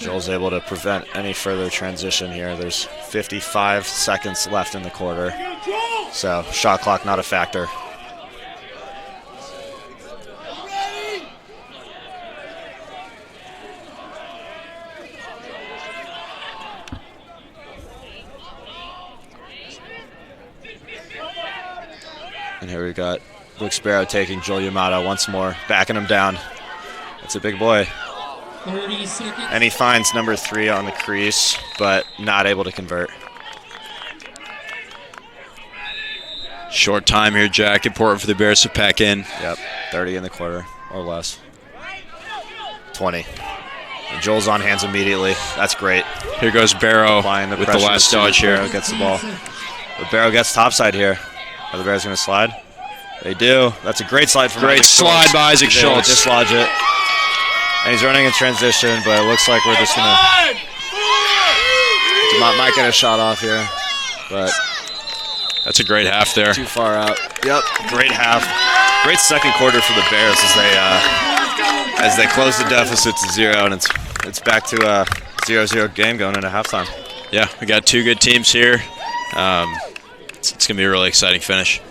C: Joel's able to prevent any further transition here. There's 55 seconds left in the quarter, so shot clock not a factor. And here we got Brooks Barrow taking Joel Yamada once more, backing him down. That's a big boy.
B: 30 seconds.
C: And he finds number 3 on the crease, but not able to convert.
D: Short time here, Jack. Important for the Bears to pack in.
C: Yep, 30 in the quarter or less. 20. And Joel's on hands immediately. That's great.
D: Here goes Barrow with the last dodge here.
C: Barrow gets the ball. But Barrow gets topside here. Are the Bears going to slide? They do. That's a great slide from
D: Great
C: Isaac
D: slide
C: Schultz.
D: by Isaac
C: He's able to
D: Schultz.
C: dislodge it. And he's running in transition, but it looks like we're just going to... Might get a shot off here, but...
D: That's a great half there.
C: Too far out. Yep, great half. Great second quarter for the Bears as they close the deficit to 0, and it's back to a 0-0 game going into halftime.
D: Yeah, we got two good teams here. It's going to be a really exciting finish.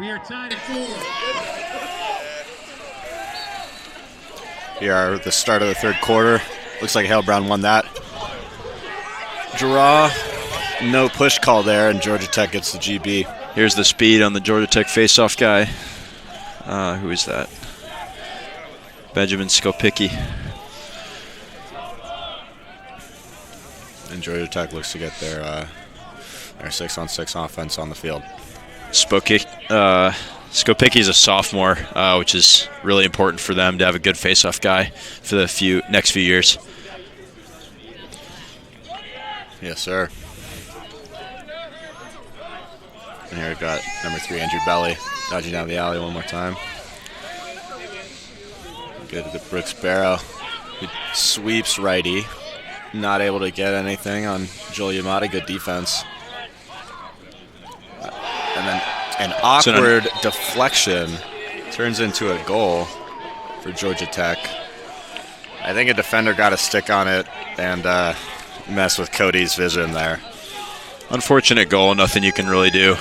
B: We are tied at 4.
C: Here are the start of the third quarter. Looks like Hale Brown won that. Draw, no push call there, and Georgia Tech gets the GB.
D: Here's the speed on the Georgia Tech face-off guy. Who is that? Benjamin Skopicki.
C: And Georgia Tech looks to get their 6-on-6 offense on the field.
D: Skopicki is a sophomore, which is really important for them to have a good face-off guy for the next few years.
C: Yes, sir. And here we've got number 3, Andrew Belly, dodging down the alley one more time. Good to the Brooks Barrow, who sweeps righty. Not able to get anything on Joel Yamada. Good defense. And then an awkward deflection turns into a goal for Georgia Tech. I think a defender got a stick on it and messed with Cody's vision there.
D: Unfortunate goal, nothing you can really do.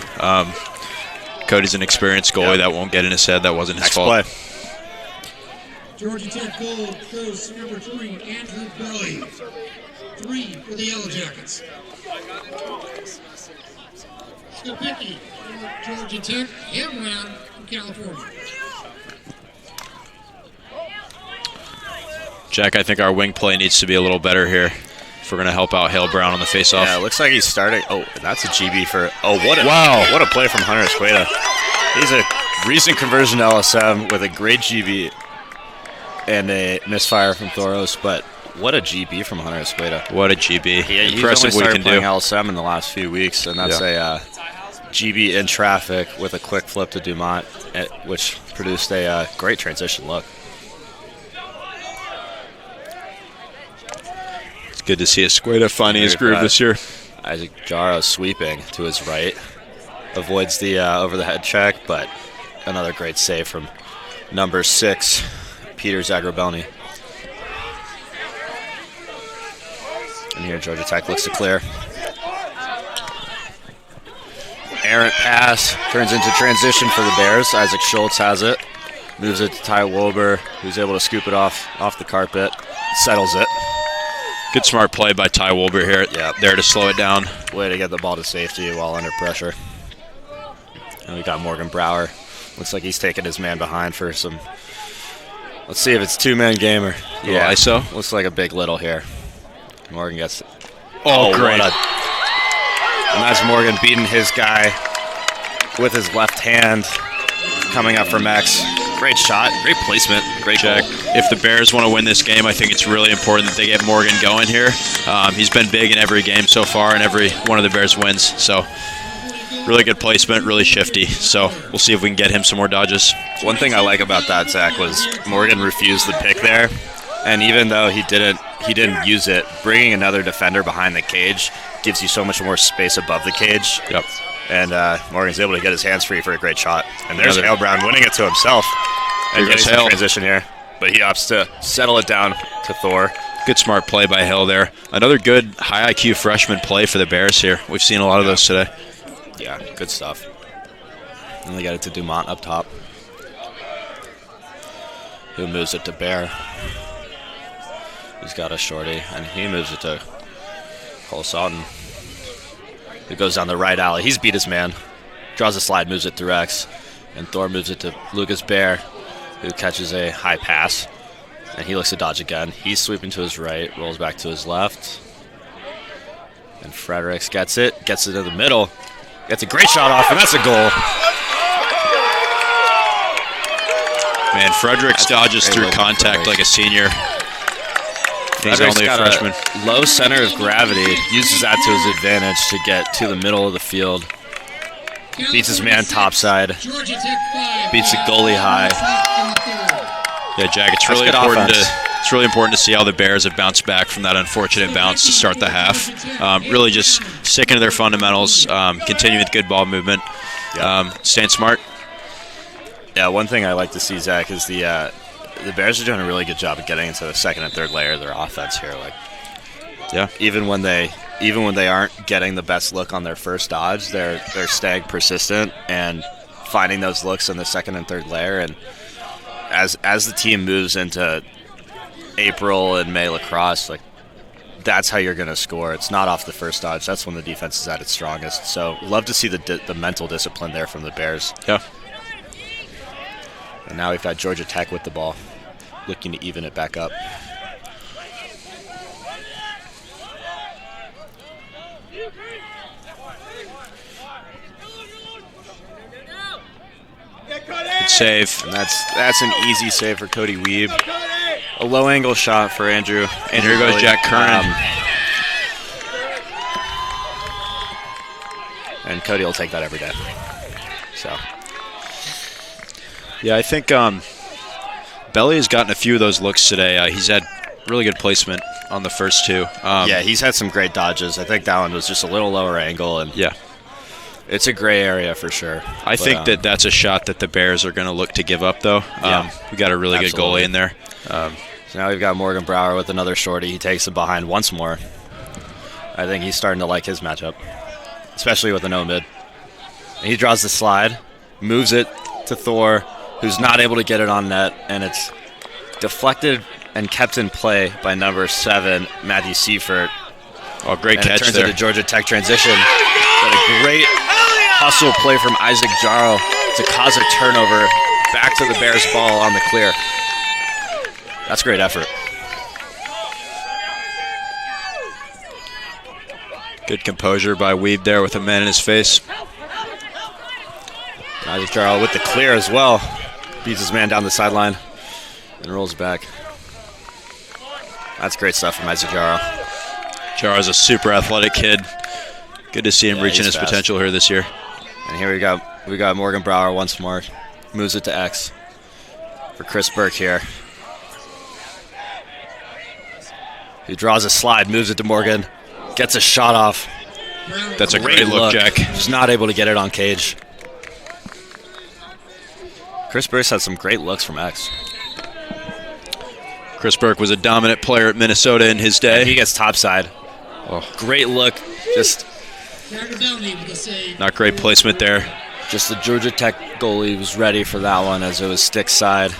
D: Cody's an experienced goalie. That won't get in his head. That wasn't his fault.
C: Play.
B: Georgia Tech goal goes number 3, Andrew Belly. 3 for the Yellow Jackets. Skopicki for Georgia Tech. Hale Brown from California.
D: Jack, I think our wing play needs to be a little better here if we're going to help out Hale Brown on the faceoff.
C: Yeah, it looks like he's starting. Oh, that's a GB for. Oh, what a play from Hunter Escueda. He's a recent conversion to LSM with a great GB and a misfire from Thoros, but what a GB from Hunter Escueda.
D: What a GB.
C: Impressive what he can do. LSM in the last few weeks, and that's a GB in traffic with a quick flip to Dumont, which produced a great transition look.
D: It's good to see Escueda finding his groove this year.
C: Isaac Jaro sweeping to his right. Avoids the over-the-head check, but another great save from number 6, Peter Zagrabelny. And here Georgia Tech looks to clear. Errant pass turns into transition for the Bears. Isaac Schultz has it. Moves it to Ty Wolber, who's able to scoop it off the carpet. Settles it.
D: Good smart play by Ty Wolber here. There to slow it down.
C: Way to get the ball to safety while under pressure. And we got Morgan Brower. Looks like he's taking his man behind for some. Let's see if it's 2-man game or.
D: Yeah, ISO.
C: Looks like a big little here. Morgan gets it.
D: Oh, great.
C: And that's Morgan beating his guy with his left hand. Coming up from X. Great shot, great placement, great
D: check. If the Bears want to win this game, I think it's really important that they get Morgan going here. He's been big in every game so far, and every one of the Bears wins. So really good placement, really shifty. So we'll see if we can get him some more dodges.
C: One thing I like about that, Zach, was Morgan refused the pick there. And even though he didn't use it, bringing another defender behind the cage gives you so much more space above the cage.
D: Yep.
C: And Morgan's able to get his hands free for a great shot. And there's Hale Brown winning it to himself. And getting some transition here. But he opts to settle it down to Thor.
D: Good smart play by Hill there. Another good high IQ freshman play for the Bears here. We've seen a lot of those today.
C: Yeah, good stuff. And they got it to Dumont up top, who moves it to Bear. He's got a shorty, and he moves it to Cole Sawton, who goes down the right alley. He's beat his man. Draws a slide, moves it to Rex. And Thor moves it to Lucas Bear, who catches a high pass. And he looks to dodge again. He's sweeping to his right, rolls back to his left. And Fredericks gets it to the middle. Gets a great shot off, and that's a goal.
D: Man, Fredericks dodges through contact like a senior. He's only a freshman.
C: A low center of gravity, uses that to his advantage to get to the middle of the field. Beats his man topside. Beats the goalie high.
D: Yeah, Jack, it's really important to see how the Bears have bounced back from that unfortunate bounce to start the half. Really just sticking to their fundamentals, continuing with good ball movement, staying smart.
C: Yeah, one thing I like to see, Zach, is the Bears are doing a really good job of getting into the second and third layer of their offense here. Even when they aren't getting the best look on their first dodge, they're staying persistent and finding those looks in the second and third layer. And as the team moves into April and May lacrosse, like, that's how you're going to score. It's not off the first dodge. That's when the defense is at its strongest. So love to see the mental discipline there from the Bears.
D: Yeah.
C: And now we've got Georgia Tech with the ball, looking to even it back up.
D: Good save.
C: And that's an easy save for Cody Weeb. A low angle shot for Andrew.
D: And here goes Jack Curran.
C: And Cody will take that every day. So,
D: yeah, I think Belly has gotten a few of those looks today. He's had really good placement on the first two.
C: yeah, he's had some great dodges. I think that one was just a little lower angle, and
D: yeah,
C: it's a gray area for sure.
D: I think that's a shot that the Bears are going to look to give up, though. We got a really good goalie in there.
C: So now we've got Morgan Brower with another shorty. He takes it behind once more. I think he's starting to like his matchup, especially with the no mid. And he draws the slide, moves it to Thor, who's not able to get it on net, and it's deflected and kept in play by number 7, Matthew Seifert.
D: Oh, great
C: and
D: catch
C: it turns
D: there.
C: into Georgia Tech transition. But a great hustle play from Isaac Jarl to cause a turnover back to the Bears ball on the clear. That's great effort.
D: Good composure by Weeb there with a man in his face.
C: Isaac Jarl with the clear as well. Beats his man down the sideline and rolls back. That's great stuff from Isaac Jarl.
D: Jarl's a super athletic kid. Good to see him reaching his
C: fast.
D: potential here this year.
C: And here we got Morgan Brower once more. Moves it to X for Chris Burke here. He draws a slide, moves it to Morgan, gets a shot off.
D: That's a great look, Jack.
C: Just not able to get it on cage. Chris Burke's had some great looks from X.
D: Chris Burke was a dominant player at Minnesota in his day.
C: And he gets topside. Oh. Great look. Just
D: not great placement there.
C: Just the Georgia Tech goalie was ready for that one as it was stick side.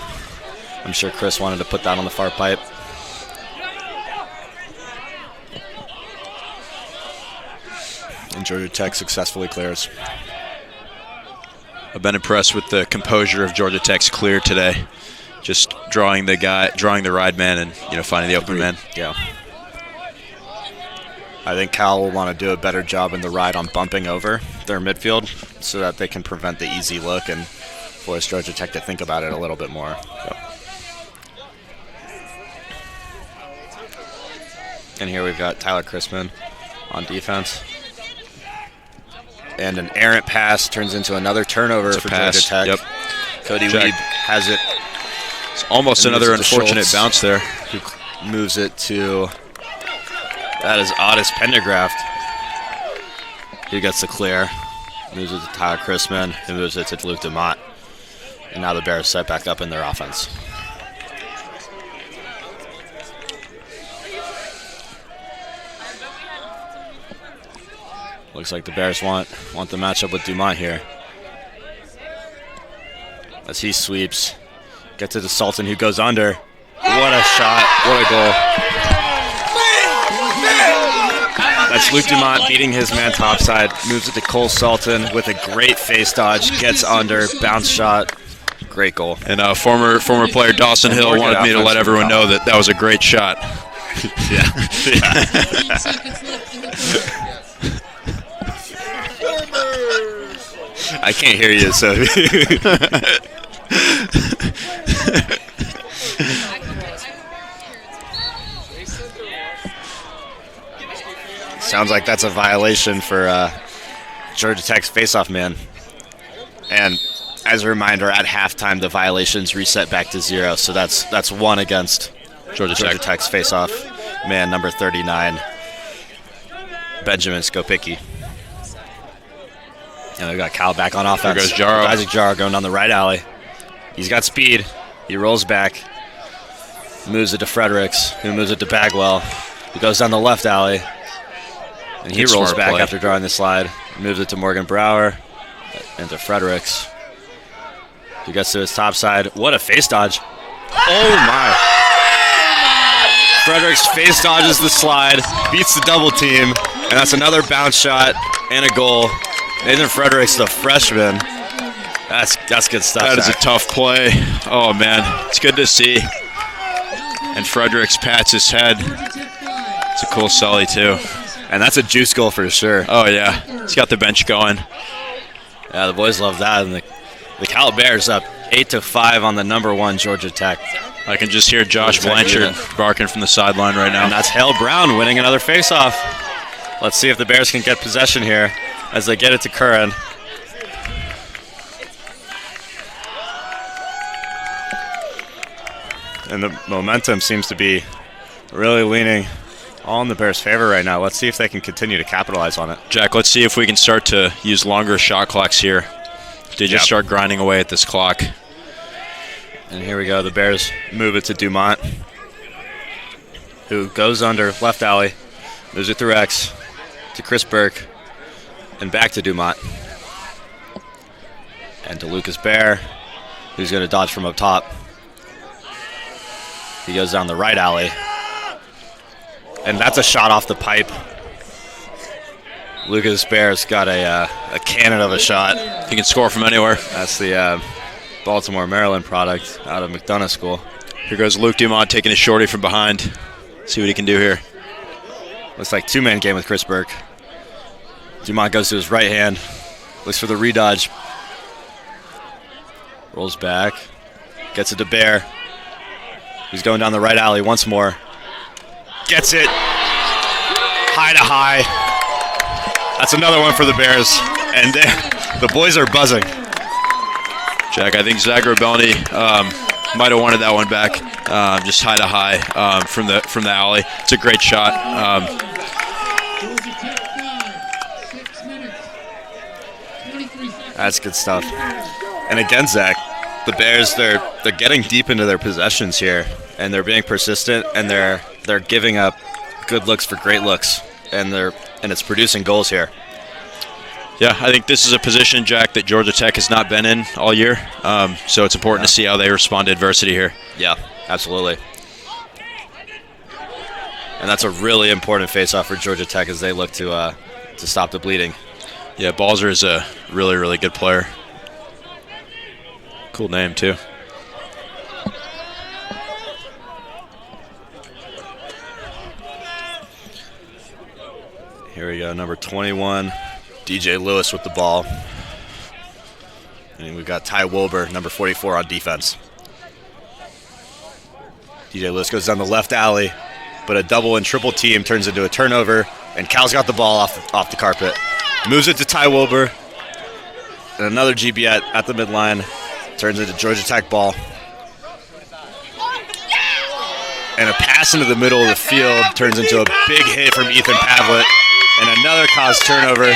C: I'm sure Chris wanted to put that on the far pipe. And Georgia Tech successfully clears.
D: I've been impressed with the composure of Georgia Tech's clear today. Just drawing the ride man and finding the open man.
C: Yeah. I think Cal will want to do a better job in the ride on bumping over their midfield so that they can prevent the easy look and force Georgia Tech to think about it a little bit more. Yep. And here we've got Tyler Chrisman on defense. And an errant pass turns into another turnover for Georgia Tech.
D: Yep.
C: Cody Weeb has it.
D: It's almost another unfortunate bounce there.
C: Who moves it to, that is Otis Pendergraft. He gets the clear. Moves it to Tyler Chrisman. He moves it to Luke DeMott. And now the Bears set back up in their offense. Looks like the Bears want the matchup with Dumont here. As he sweeps. Get to the Sultan, who goes under. What a shot. What a goal. That's Luke Dumont beating his man topside. Moves it to Cole Sultan with a great face dodge. Gets under. Bounce shot. Great goal.
D: And former player Dawson Hill wanted me to let everyone know that was a great shot.
C: I can't hear you, so. Sounds like that's a violation for Georgia Tech's faceoff man. And as a reminder, at halftime, the violations reset back to 0. So that's 1 against Georgia Tech's faceoff man, number 39, Benjamin Skopicki. And we've got Cal back on offense.
D: There goes Jarro.
C: Isaac Jarro going down the right alley. He's got speed. He rolls back. Moves it to Fredericks, who moves it to Bagwell. He goes down the left alley. And he rolls back after drawing the slide. Moves it to Morgan Brower and to Fredericks. He gets to his top side. What a face dodge. Oh, my. Fredericks face dodges the slide, beats the double team, and that's another bounce shot and a goal. Nathan Fredericks, the freshman. That's good stuff.
D: That is a tough play. Oh, man. It's good to see. And Fredericks pats his head. It's a cool sully, too.
C: And that's a juice goal for sure.
D: Oh, yeah. He's got the bench going.
C: Yeah, the boys love that. And the Cal Bears up 8-5 on the #1 Georgia Tech.
D: I can just hear Josh Blanchard barking from the sideline right now.
C: And that's Hale Brown winning another faceoff. Let's see if the Bears can get possession here as they get it to Curran. And the momentum seems to be really leaning all in the Bears' favor right now. Let's see if they can continue to capitalize on it.
D: Jack, let's see if we can start to use longer shot clocks here. They just start grinding away at this clock.
C: And here we go. The Bears move it to Dumont, who goes under left alley, moves it through X to Chris Burke, and back to Dumont. And to Lucas Bear, who's going to dodge from up top. He goes down the right alley. And that's a shot off the pipe. Lucas Bear's got a cannon of a shot.
D: He can score from anywhere.
C: That's the Baltimore, Maryland product out of McDonough School.
D: Here goes Luke Dumont taking a shorty from behind. See what he can do here.
C: Looks like two-man game with Chris Burke. Dumont goes to his right hand. Looks for the redodge. Rolls back. Gets it to Bear. He's going down the right alley once more. Gets it. High to high. That's another one for the Bears. And the boys are buzzing.
D: Jack, I think Zach Rebelny might have wanted that one back, just high to high from the alley. It's a great shot.
C: That's good stuff. And again, Zach, the Bears, they're getting deep into their possessions here, and they're being persistent, and they're giving up good looks for great looks, and it's producing goals here.
D: Yeah, I think this is a position, Jack, that Georgia Tech has not been in all year, so it's important to see how they respond to adversity here.
C: Yeah, absolutely. And that's a really important face-off for Georgia Tech as they look to stop the bleeding.
D: Yeah, Balzer is a really, really good player. Cool name, too.
C: Here we go, number 21. DJ Lewis with the ball. And we've got Ty Wilbur, number 44, on defense. DJ Lewis goes down the left alley, but a double and triple team turns into a turnover, and Cal's got the ball off the carpet. Moves it to Ty Wilbur, and another GB at the midline. Turns into Georgia Tech ball. And a pass into the middle of the field turns into a big hit from Ethan Pavlet, and another caused turnover.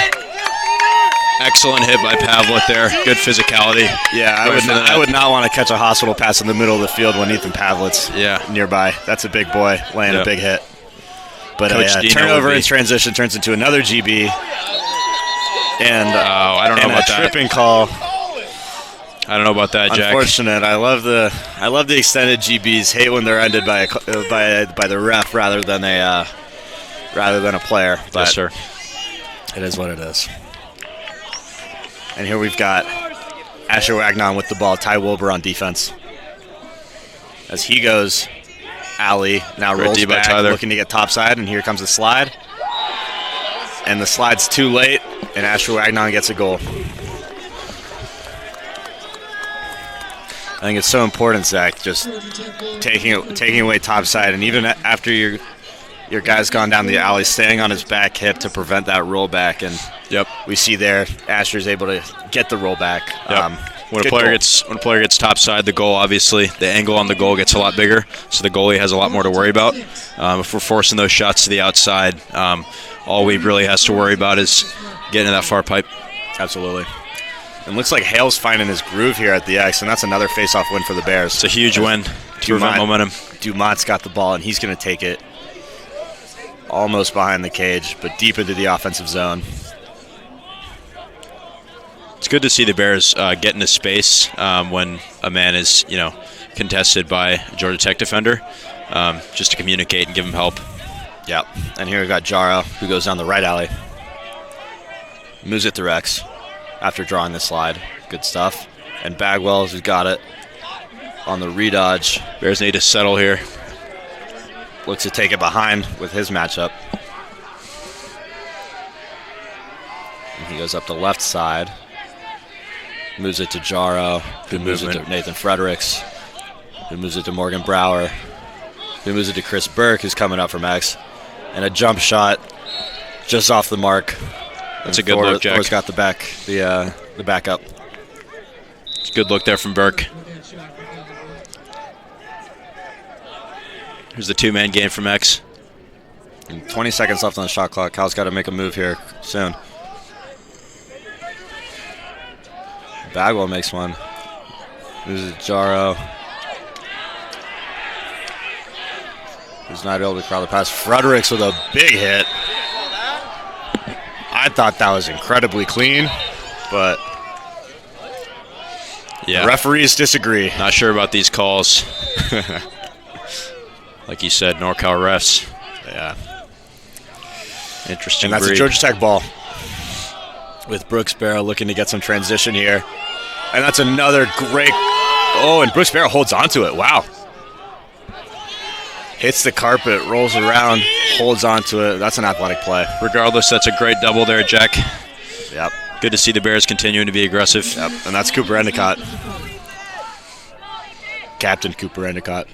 D: Excellent hit by Pavlet there. Good physicality.
C: Yeah, I would not want to catch a hospital pass in the middle of the field when Ethan Pavlet's nearby. That's a big boy laying a big hit. But a turnover in transition turns into another GB. And
D: I don't know about that.
C: Tripping call.
D: I don't know about that, Jack.
C: Unfortunate. I love the extended GBs. Hate when they're ended by the ref rather than a player. But
D: yes, sir.
C: It is what it is. And here we've got Asher Wagnon with the ball. Ty Wilbur on defense. As he goes alley, now rolls back, looking to get topside, and here comes the slide. And the slide's too late, and Asher Wagnon gets a goal. I think it's so important, Zach, just taking away topside, and even after your guy's gone down the alley, staying on his back hip to prevent that rollback. And we see there Asher's able to get the rollback.
D: When a player gets topside, the goal, obviously, the angle on the goal gets a lot bigger, so the goalie has a lot more to worry about. If we're forcing those shots to the outside, all we really has to worry about is getting to that far pipe.
C: Absolutely. And looks like Hale's finding his groove here at the X, and that's another face-off win for the Bears.
D: It's a huge win to prevent momentum.
C: Dumont's got the ball, and he's going to take it almost behind the cage, but deep into the offensive zone.
D: It's good to see the Bears get into space when a man is, contested by a Georgia Tech defender, just to communicate and give him help.
C: Yep. And here we've got Jaro, who goes down the right alley. Moves it to Rex after drawing the slide. Good stuff. And Bagwell, who's got it on the redodge.
D: Bears need to settle here.
C: Looks to take it behind with his matchup. And he goes up the left side. Moves it to Jaro. Who moves it to Nathan Fredericks. Who moves it to Morgan Brower. Who moves it to Chris Burke, who's coming up from X. And a jump shot just off the mark.
D: That's a good look, Jack.
C: Thor's got the backup.
D: It's a good look there from Burke. Here's the two-man game from X.
C: And 20 seconds left on the shot clock. Cal's got to make a move here soon. Bagwell makes one. Moves it to Jaro. Who's not able to crowd the pass. Fredericks with a big hit. I thought that was incredibly clean, but
D: yeah,
C: the referees disagree.
D: Not sure about these calls. Like you said, NorCal refs.
C: Yeah.
D: Interesting.
C: And that's
D: breed.
C: a Georgia Tech ball. With Brooks Barrow looking to get some transition here. And that's another great... Oh, and Brooks Barrow holds onto it. Wow. Hits the carpet, rolls around, holds onto it. That's an athletic play.
D: Regardless, that's a great double there, Jack.
C: Yep.
D: Good to see the Bears continuing to be aggressive.
C: Yep. And that's Cooper Endicott. Captain Cooper Endicott.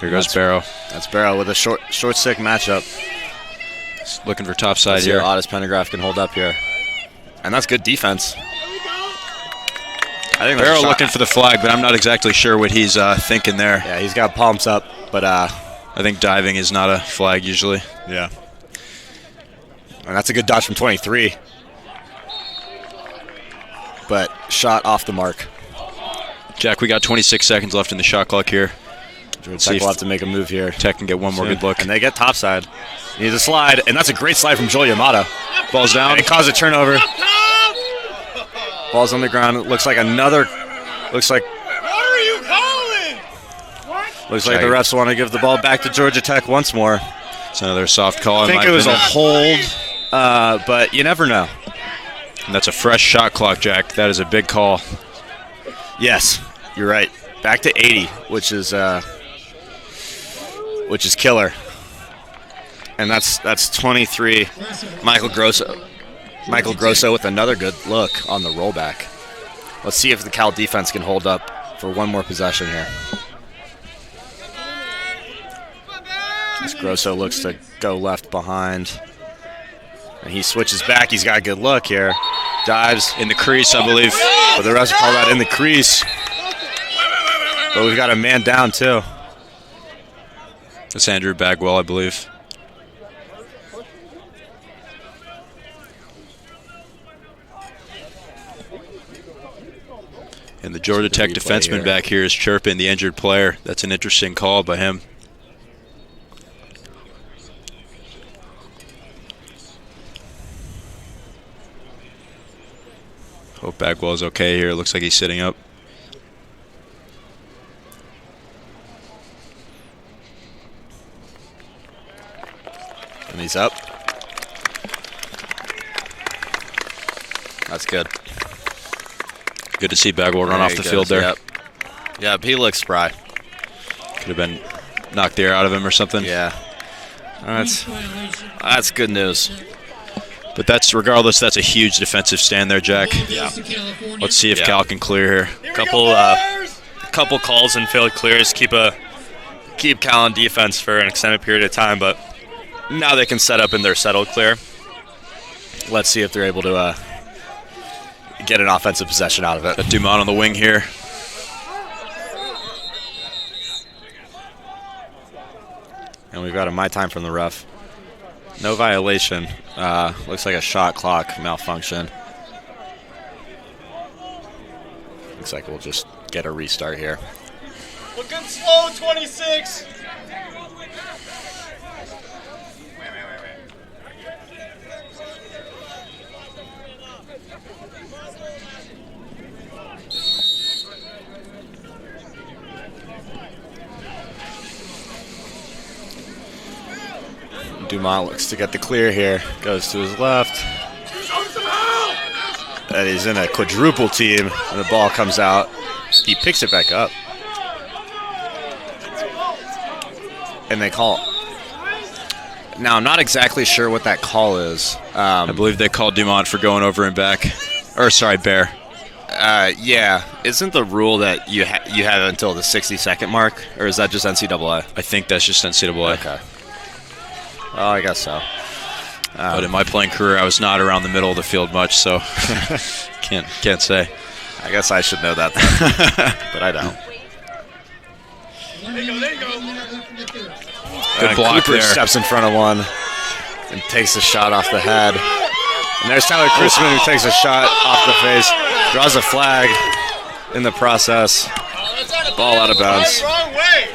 D: Here goes Barrow.
C: That's Barrow with a short stick matchup.
D: He's looking for top side
C: Let's see
D: here.
C: what Otis Pendergraph can hold up here. And that's good defense. I think
D: Barrow looking for the flag, but I'm not exactly sure what he's thinking there.
C: Yeah, he's got palms up, but
D: I think diving is not a flag usually.
C: yeah. And that's a good dodge from 23. But shot off the mark.
D: Jack, we got 26 seconds left in the shot clock here.
C: Georgia Tech will have to make a move here.
D: Tech can get one more good look.
C: And they get topside. He needs a slide, and that's a great slide from Joel Yamada.
D: Ball's down.
C: And it caused a turnover. Ball's on the ground. It looks like another. Looks like.
A: What are you calling?
C: Looks like the refs want to give the ball back to Georgia Tech once more.
D: It's another soft call.
C: I think it was a hold, but you never know.
D: And that's a fresh shot clock, Jack. That is a big call.
C: Yes, you're right. Back to 80, which is killer. And that's 23. Michael Grosso with another good look on the rollback. Let's see if the Cal defense can hold up for one more possession here. As Grosso looks to go left behind. And he switches back. He's got a good look here. Dives.
D: In the crease, I believe.
C: But the refs call that in the crease. But we've got a man down, too.
D: That's Andrew Bagwell, I believe. And the Georgia Tech defenseman back here is chirping the injured player. That's an interesting call by him. Hope Bagwell's okay here. Looks like he's sitting up.
C: And he's up. That's good.
D: Good to see Bagwell run off the field there.
C: Yep. Yep, he looks spry.
D: Could have been knocked the air out of him or something.
C: Yeah. That's good news.
D: But that's, regardless, that's a huge defensive stand there, Jack.
C: Yeah.
D: Let's see if Cal can clear here.
E: Couple calls and failed clears keep Cal on defense for an extended period of time, but now they can set up in their settled clear.
C: Let's see if they're able to get an offensive possession out of it.
D: Got Dumont on the wing here.
C: And we've got a my time from the ref. No violation. Looks like a shot clock malfunction. Looks like we'll just get a restart here.
A: Looking slow, 26.
C: Dumont looks to get the clear here. Goes to his left. And he's in a quadruple team, and the ball comes out. He picks it back up. And they call. Now, I'm not exactly sure what that call is.
D: I believe they called Dumont for going over and back. Or, sorry, Bear.
C: Yeah. Isn't the rule that you have until the 60-second mark? Or is that just NCAA?
D: I think that's just NCAA.
C: Okay. Well, I guess so.
D: But in my playing career, I was not around the middle of the field much, so can't say.
C: I guess I should know that, then. But I don't.
A: There you go.
D: Good block
C: Cooper
D: there.
C: steps in front of one and takes a shot off the head. And there's Tyler Chrisman, who takes a shot off the face, draws a flag in the process. Ball out of bounds.
A: Wrong way.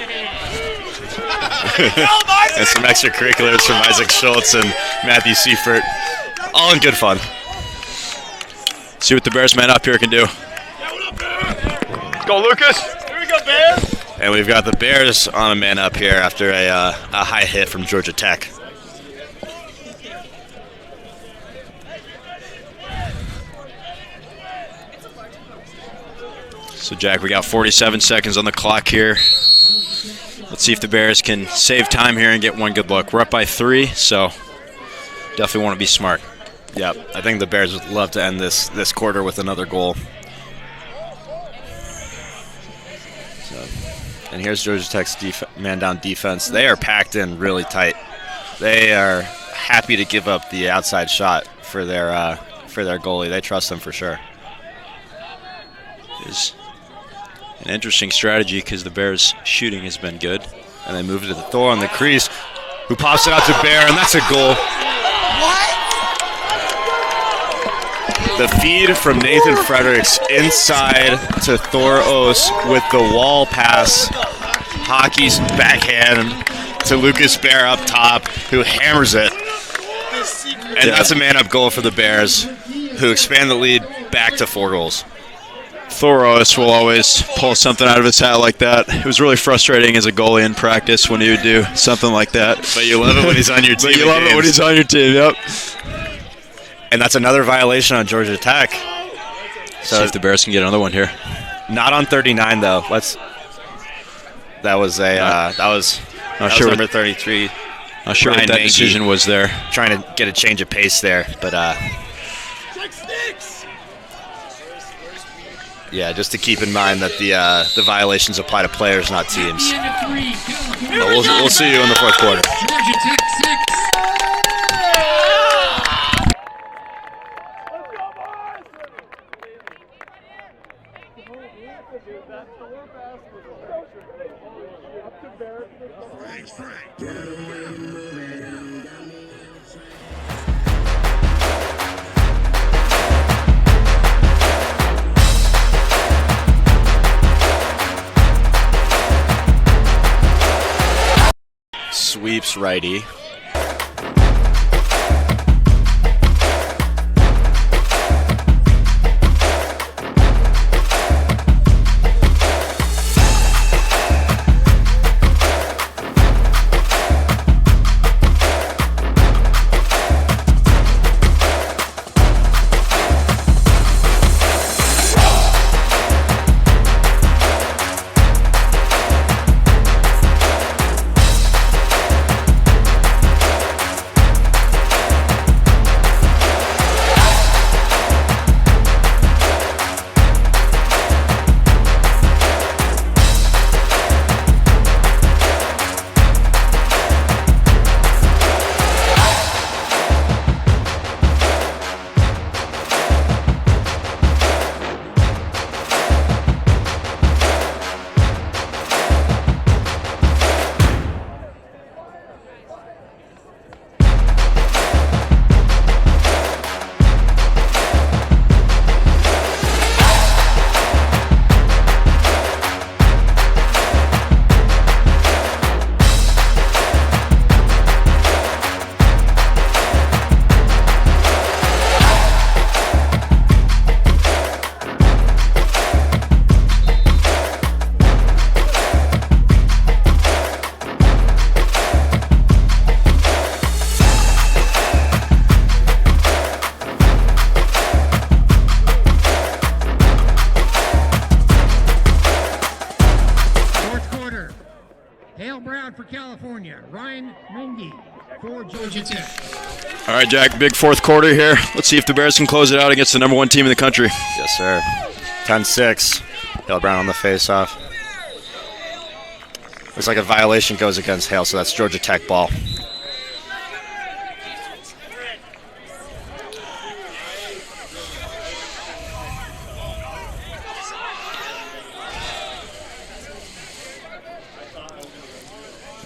C: And some extracurriculars from Isaac Schultz and Matthew Seifert. All in good fun.
D: See what the Bears man up here can do.
A: Let's go, Lucas. Here we go, Bears.
C: And we've got the Bears on a man up here after a high hit from Georgia Tech.
D: So, Jack, we got 47 seconds on the clock here. Let's see if the Bears can save time here and get one good look. We're up by 3, so definitely want to be smart.
C: Yep, I think the Bears would love to end this quarter with another goal. And here's Georgia Tech's man-down defense. They are packed in really tight. They are happy to give up the outside shot for their goalie. They trust him for sure.
D: Is an interesting strategy because the Bears' shooting has been good.
C: And they move it to the Thor on the crease, who pops it out to Bear, and that's a goal. The feed from Nathan Fredericks inside to Thor Ose with the wall pass. Hockey's backhand to Lucas Bear up top, who hammers it. And that's a man-up goal for the Bears, who expand the lead back to 4 goals.
D: Thoros will always pull something out of his hat like that. It was really frustrating as a goalie in practice when he would do something like that.
C: But you love it when he's on your team.
D: But you love it when he's on your team, yep.
C: And that's another violation on Georgia Tech.
D: So see if the Bears can get another one here.
C: Not on 39 though. That was number 33.
D: Not sure what that
C: Nagy
D: decision was there.
C: Trying to get a change of pace there, but yeah, just to keep in mind that the violations apply to players, not teams. But we'll see you in the fourth quarter.
B: Georgia Tech 6.
C: Sweeps righty.
B: Ryan Mengi for Georgia Tech.
D: All right, Jack, big fourth quarter here. Let's see if the Bears can close it out against the #1 team in the country.
C: Yes, sir. 10-6. Hale Brown on the face-off. Looks like a violation goes against Hale, so that's Georgia Tech ball.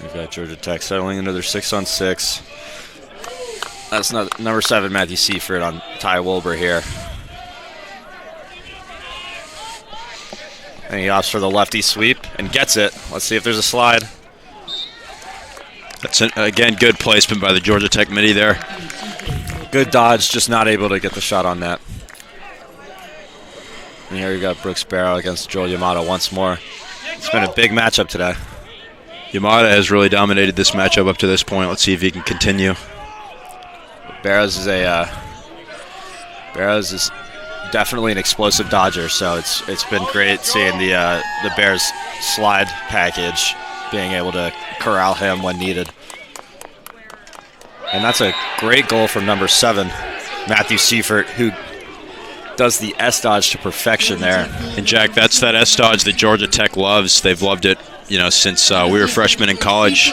C: We've got Georgia Tech settling into their 6-on-6. That's not number 7, Matthew Seifert on Ty Wilbur here. And he opts for the lefty sweep and gets it. Let's see if there's a slide.
D: That's, again, good placement by the Georgia Tech midi there.
C: Good dodge, just not able to get the shot on net. And here we got Brooks Barrow against Joel Yamato once more. It's been a big matchup today.
D: Yamada has really dominated this matchup up to this point. Let's see if he can continue.
C: Barrows is definitely an explosive dodger, so it's been great seeing the Bears slide package, being able to corral him when needed. And that's a great goal from number 7, Matthew Seifert, who does the S dodge to perfection there.
D: And Jack, that's that S dodge that Georgia Tech loves. They've loved it, since we were freshmen in college,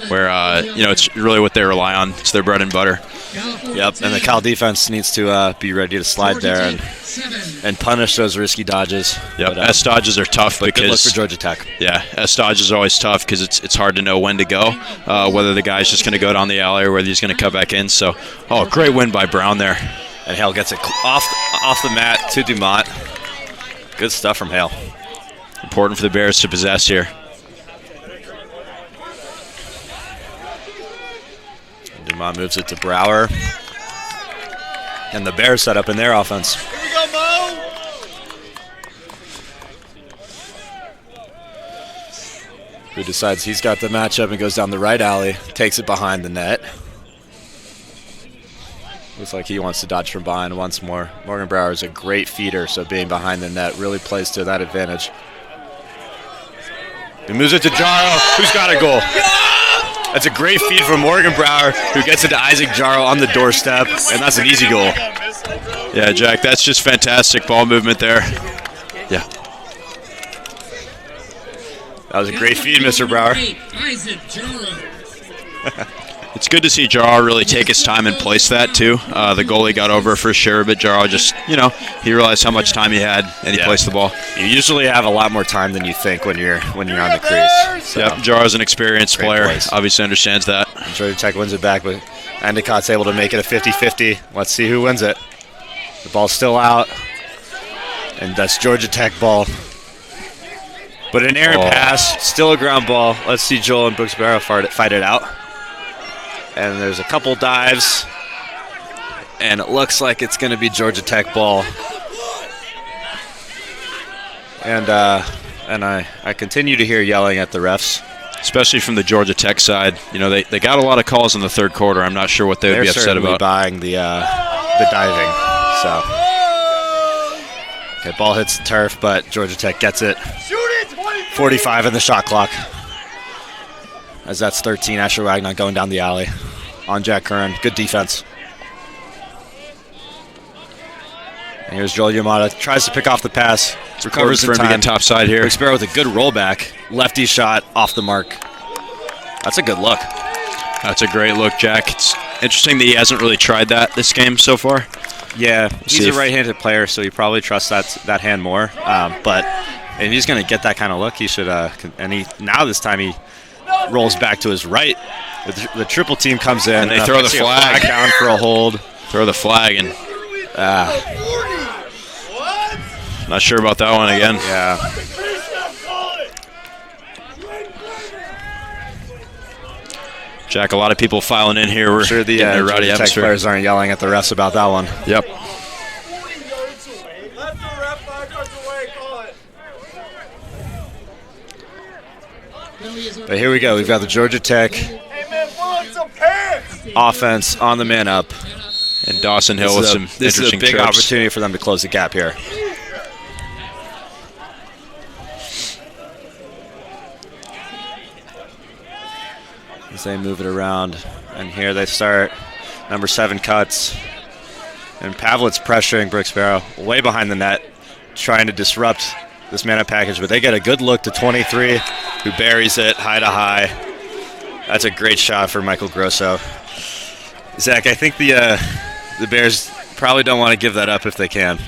D: where it's really what they rely on. It's their bread and butter.
C: Yep, and the Cal defense needs to be ready to slide there and punish those risky dodges.
D: Yep, but, S dodges are tough because
C: good luck for Georgia Tech.
D: Yeah, S dodges are always tough because it's hard to know when to go, whether the guy's just going to go down the alley or whether he's going to cut back in. So, great win by Brown there.
C: And Hale gets it off the mat to Dumont. Good stuff from Hale.
D: Important for the Bears to possess here.
C: Dumont moves it to Brower. And the Bears set up in their offense.
A: Here we go, Mo!
C: Who decides he's got the matchup and goes down the right alley, takes it behind the net. Looks like he wants to dodge from behind once more. Morgan Brower is a great feeder, so being behind the net really plays to that advantage. He moves it to Jaro, who's got a goal. That's a great feed from Morgan Brower, who gets it to Isaac Jaro on the doorstep, and that's an easy goal.
D: Yeah, Jack, that's just fantastic ball movement there. Yeah.
C: That was a great feed, Mr. Brower.
B: Isaac Jaro.
D: It's good to see Jarrah really take his time and place that, too. The goalie got over for sure, but Jarrah just, he realized how much time he had, and he placed the ball.
C: You usually have a lot more time than you think when you're on the crease. So.
D: Yep, Jarrah's an experienced player.
C: Place.
D: Obviously understands that.
C: And Georgia Tech wins it back, but Endicott's able to make it a 50-50. Let's see who wins it. The ball's still out, and that's Georgia Tech ball. But an errant pass, still a ground ball. Let's see Joel and Brooks Barrow fight it out. And there's a couple dives, and it looks like it's going to be Georgia Tech ball. And I continue to hear yelling at the refs,
D: especially from the Georgia Tech side. They got a lot of calls in the third quarter. I'm not sure what they would be upset about.
C: They're buying the diving. So, okay, ball hits the turf, but Georgia Tech gets it. 45 in the shot clock. As that's 13, Asher Wagner going down the alley on Jack Curran. Good defense. And here's Joel Yamada. Tries to pick off the pass. Recovers in time.
D: To get top side here.
C: Brooks Barrow with a good rollback. Lefty shot off the mark. That's a good look.
D: That's a great look, Jack. It's interesting that he hasn't really tried that this game so far.
C: Yeah, he's a right-handed player, so he probably trusts that hand more. But if he's going to get that kind of look, he should. This time he rolls back to his right. The triple team comes in.
D: And they throw the flag
C: down for a hold.
D: Throw the flag and. Not sure about that one again.
C: Yeah.
D: Jack, a lot of people filing in here. We're
C: sure the
D: rowdy
C: Tech players aren't yelling at the refs about that one.
D: Yep.
C: But here we go. We've got the Georgia Tech offense on the man up.
D: And Dawson Hill with some interesting
C: This is a big
D: trips.
C: opportunity for them to close the gap here. as they move it around. And here they start. Number 7 cuts. And Pavlitz pressuring Brooks-Barrow way behind the net, trying to disrupt this mana package, but they get a good look to 23, who buries it high to high. That's a great shot for Michael Grosso. Zach, I think the Bears probably don't want to give that up if they can.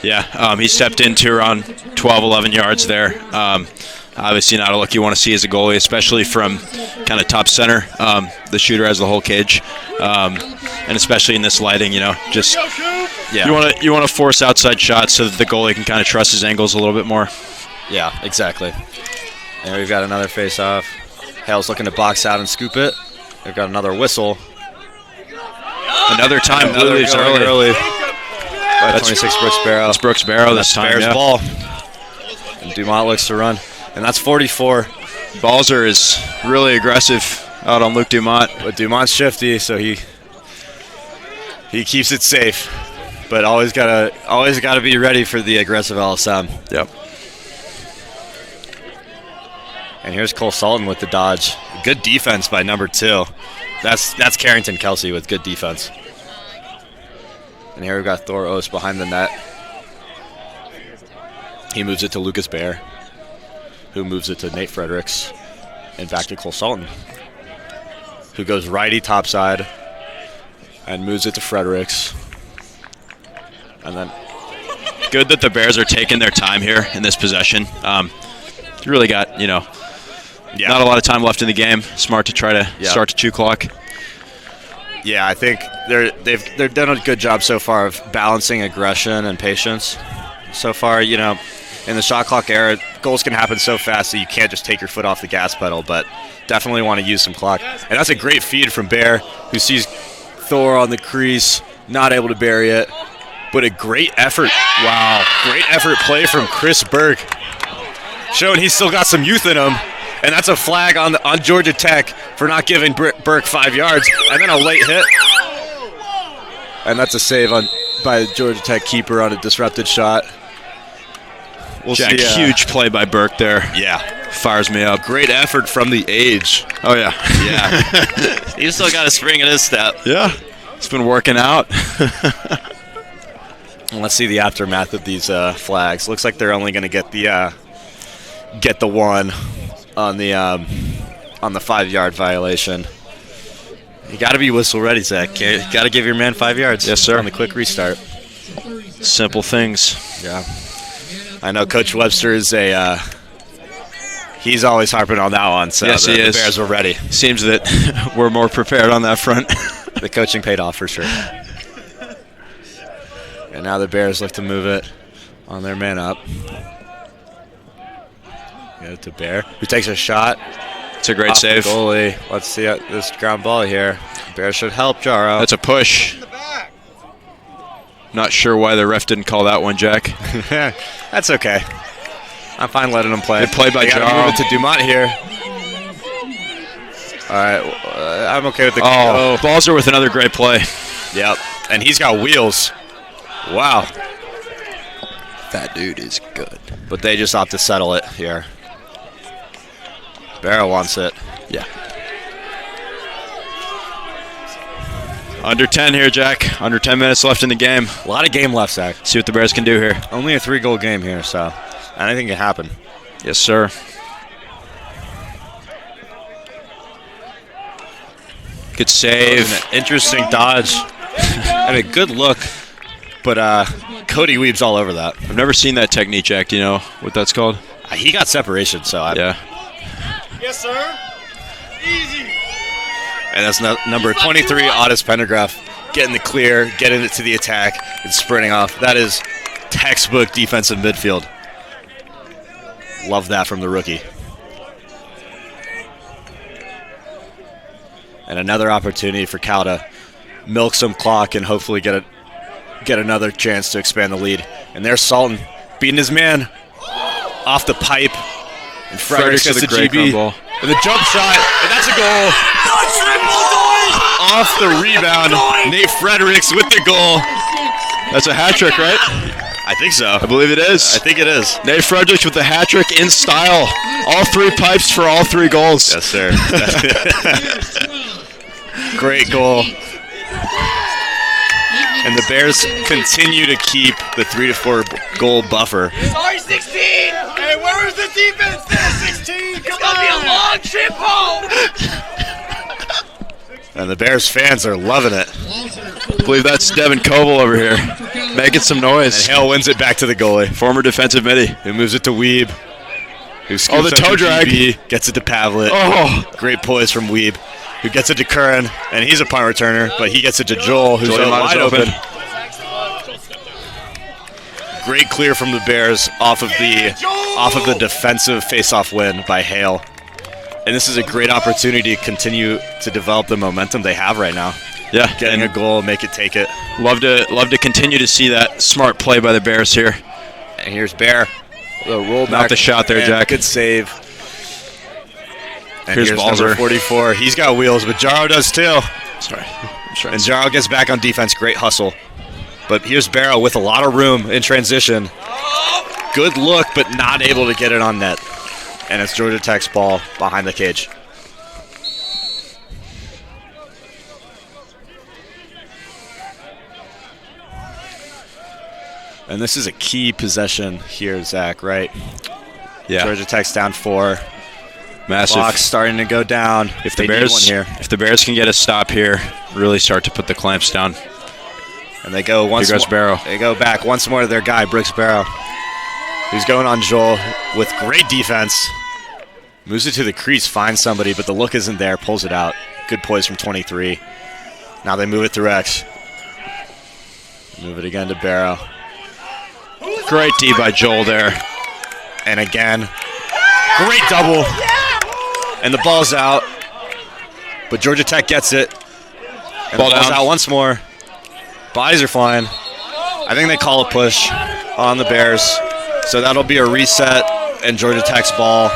D: Yeah, he stepped into around 12, 11 yards there. Obviously not a look you want to see as a goalie, especially from kind of top center. The shooter has the whole cage, and especially in this lighting, just you want to force outside shots so that the goalie can kind of trust his angles a little bit more.
C: Yeah, exactly. And we've got another face-off. Hale's looking to box out and scoop it. We've got another whistle.
D: Another time, Blue Leafs
C: early. By 26 Brooks-Barrow.
D: It's Brooks-Barrow this time.
C: Bears ball. And Dumont looks to run. And that's 44.
D: Balzer is really aggressive out on Luke Dumont.
C: But Dumont's shifty, so he keeps it safe. But always gotta be ready for the aggressive LSM.
D: Yep.
C: And here's Cole Sultan with the dodge. Good defense by number 2. That's Carrington Kelsey with good defense. And here we've got Thor Oos behind the net. He moves it to Lucas Baer, who moves it to Nate Fredericks, and back to Cole Sultan, who goes righty topside and moves it to Fredericks. And then
D: good that the Bears are taking their time here in this possession. You really got, not a lot of time left in the game. Smart to try to start to chew clock.
C: Yeah, I think they've done a good job so far of balancing aggression and patience. So far, in the shot clock era, goals can happen so fast that you can't just take your foot off the gas pedal, but definitely want to use some clock. And that's a great feed from Bear, who sees Thor on the crease, not able to bury it, but a great effort. Wow, great effort play from Chris Burke, showing he's still got some youth in him. And that's a flag on Georgia Tech for not giving Burke 5 yards, and then a late hit. And that's a save by the Georgia Tech keeper on a disrupted shot. We'll
D: see. Huge play by Burke there.
C: Yeah.
D: Fires me up.
C: Great effort from the age.
D: Oh, yeah.
C: Yeah. He's still got a spring in his step.
D: Yeah. He's been working out.
C: Let's see the aftermath of these flags. Looks like they're only going to get the one on the 5-yard violation. You got to be whistle ready, Zach. You got to give your man 5 yards.
D: Yes, sir.
C: On the quick restart.
D: Simple things.
C: Yeah. I know Coach Webster is he's always harping on that one. So
D: yes, he is.
C: The Bears were ready.
D: Seems that we're more prepared on that front.
C: The coaching paid off for sure. And now the Bears look to move it on their man up. Get it to Bear, who takes a shot.
D: It's a great save.
C: Goalie. Let's see this ground ball here. Bear should help Jaro.
D: That's a push. Not sure why the ref didn't call that one, Jack.
C: That's okay. I'm fine letting him play.
D: Good play by Jaro.
C: Move it to Dumont here. All right, I'm okay with the.
D: Oh, Balzer with another great play.
C: Yep, and he's got wheels. Wow.
D: That dude is good.
C: But they just opt to settle it here. Barrow wants it.
D: Yeah. Under 10 here, Jack. Under 10 minutes left in the game.
C: A lot of game left, Zach.
D: See what the Bears can do here.
C: Only a 3-goal game here, so anything can happen.
D: Yes, sir. Good save.
C: An interesting dodge. And a good look. But Cody Weeb's all over that.
D: I've never seen that technique, Jack. Do you know what that's called?
C: He got separation, so
D: yeah.
A: Yes, sir. Easy.
C: And that's number 23, Otis Pendergraph, getting the clear, getting it to the attack, and sprinting off. That is textbook defensive midfield. Love that from the rookie. And another opportunity for Cal to milk some clock and hopefully get another chance to expand the lead. And there's Sultan beating his man off the pipe. And Fredericks gets the GB. And the jump shot, and that's a goal. Off the rebound, Nate Fredericks with the goal.
D: That's a hat trick, right?
C: I think so.
D: I believe it is.
C: I think it is.
D: Nate Fredericks with the hat trick in style. All 3 pipes for all 3 goals.
C: Yes, sir. Great goal. And the Bears continue to keep the 3 to 4 goal buffer.
A: Sorry, 16! Hey, where was the defense there, 16? It's going to be a long trip home!
C: And the Bears fans are loving it.
D: I believe that's Devin Koval over here, making some noise.
C: And Hale wins it back to the goalie.
D: Former defensive midi.
C: Who moves it to Weeb. Who
D: Oh, the
C: scoops up
D: toe
C: to
D: drag.
C: GB, gets it to Pavlet.
D: Oh,
C: Great poise from Weeb, who gets it to Curran, and he's a punt returner, but he gets it to Joel, who's
D: Joel
C: wide
D: is
C: open.
D: open.
C: Great clear from the Bears off of the defensive face-off win by Hale. And this is a great opportunity to continue to develop the momentum they have right now.
D: yeah.
C: Getting
D: and
C: a goal, make it, take it.
D: love to continue to see that smart play by the Bears here.
C: And here's Bear. The roll back.
D: Not the shot there,
C: and
D: Jack.
C: Good save. And
D: Here's
C: here's
D: Balzer.
C: number 44. He's got wheels, but Jaro does too.
D: Sorry.
C: And Jaro gets back on defense. Great hustle. But here's Barrow with a lot of room in transition. Good look, but not able to get it on net. And it's Georgia Tech's ball behind the cage. And this is a key possession here, Zach, right?
D: Yeah.
C: Georgia Tech's down 4.
D: Massive.
C: Clock's starting to go down.
D: If
C: They
D: the
C: need
D: Bears
C: one here.
D: if the Bears can get a stop here, really start to put the clamps down.
C: And they go once
D: Here goes
C: more.
D: Barrow.
C: They go back once more to their guy, Brooks Barrow, who's going on Joel with great defense. Moves it to the crease, finds somebody, but the look isn't there, pulls it out. Good poise from 23. Now they move it through X. Move it again to Barrow.
D: Great D by Joel there.
C: And again, great double. And the ball's out. But Georgia Tech gets it. And
D: Ball
C: the ball's
D: down.
C: out once more. Bodies are flying. I think they call a push on the Bears. So that'll be a reset and Georgia Tech's ball.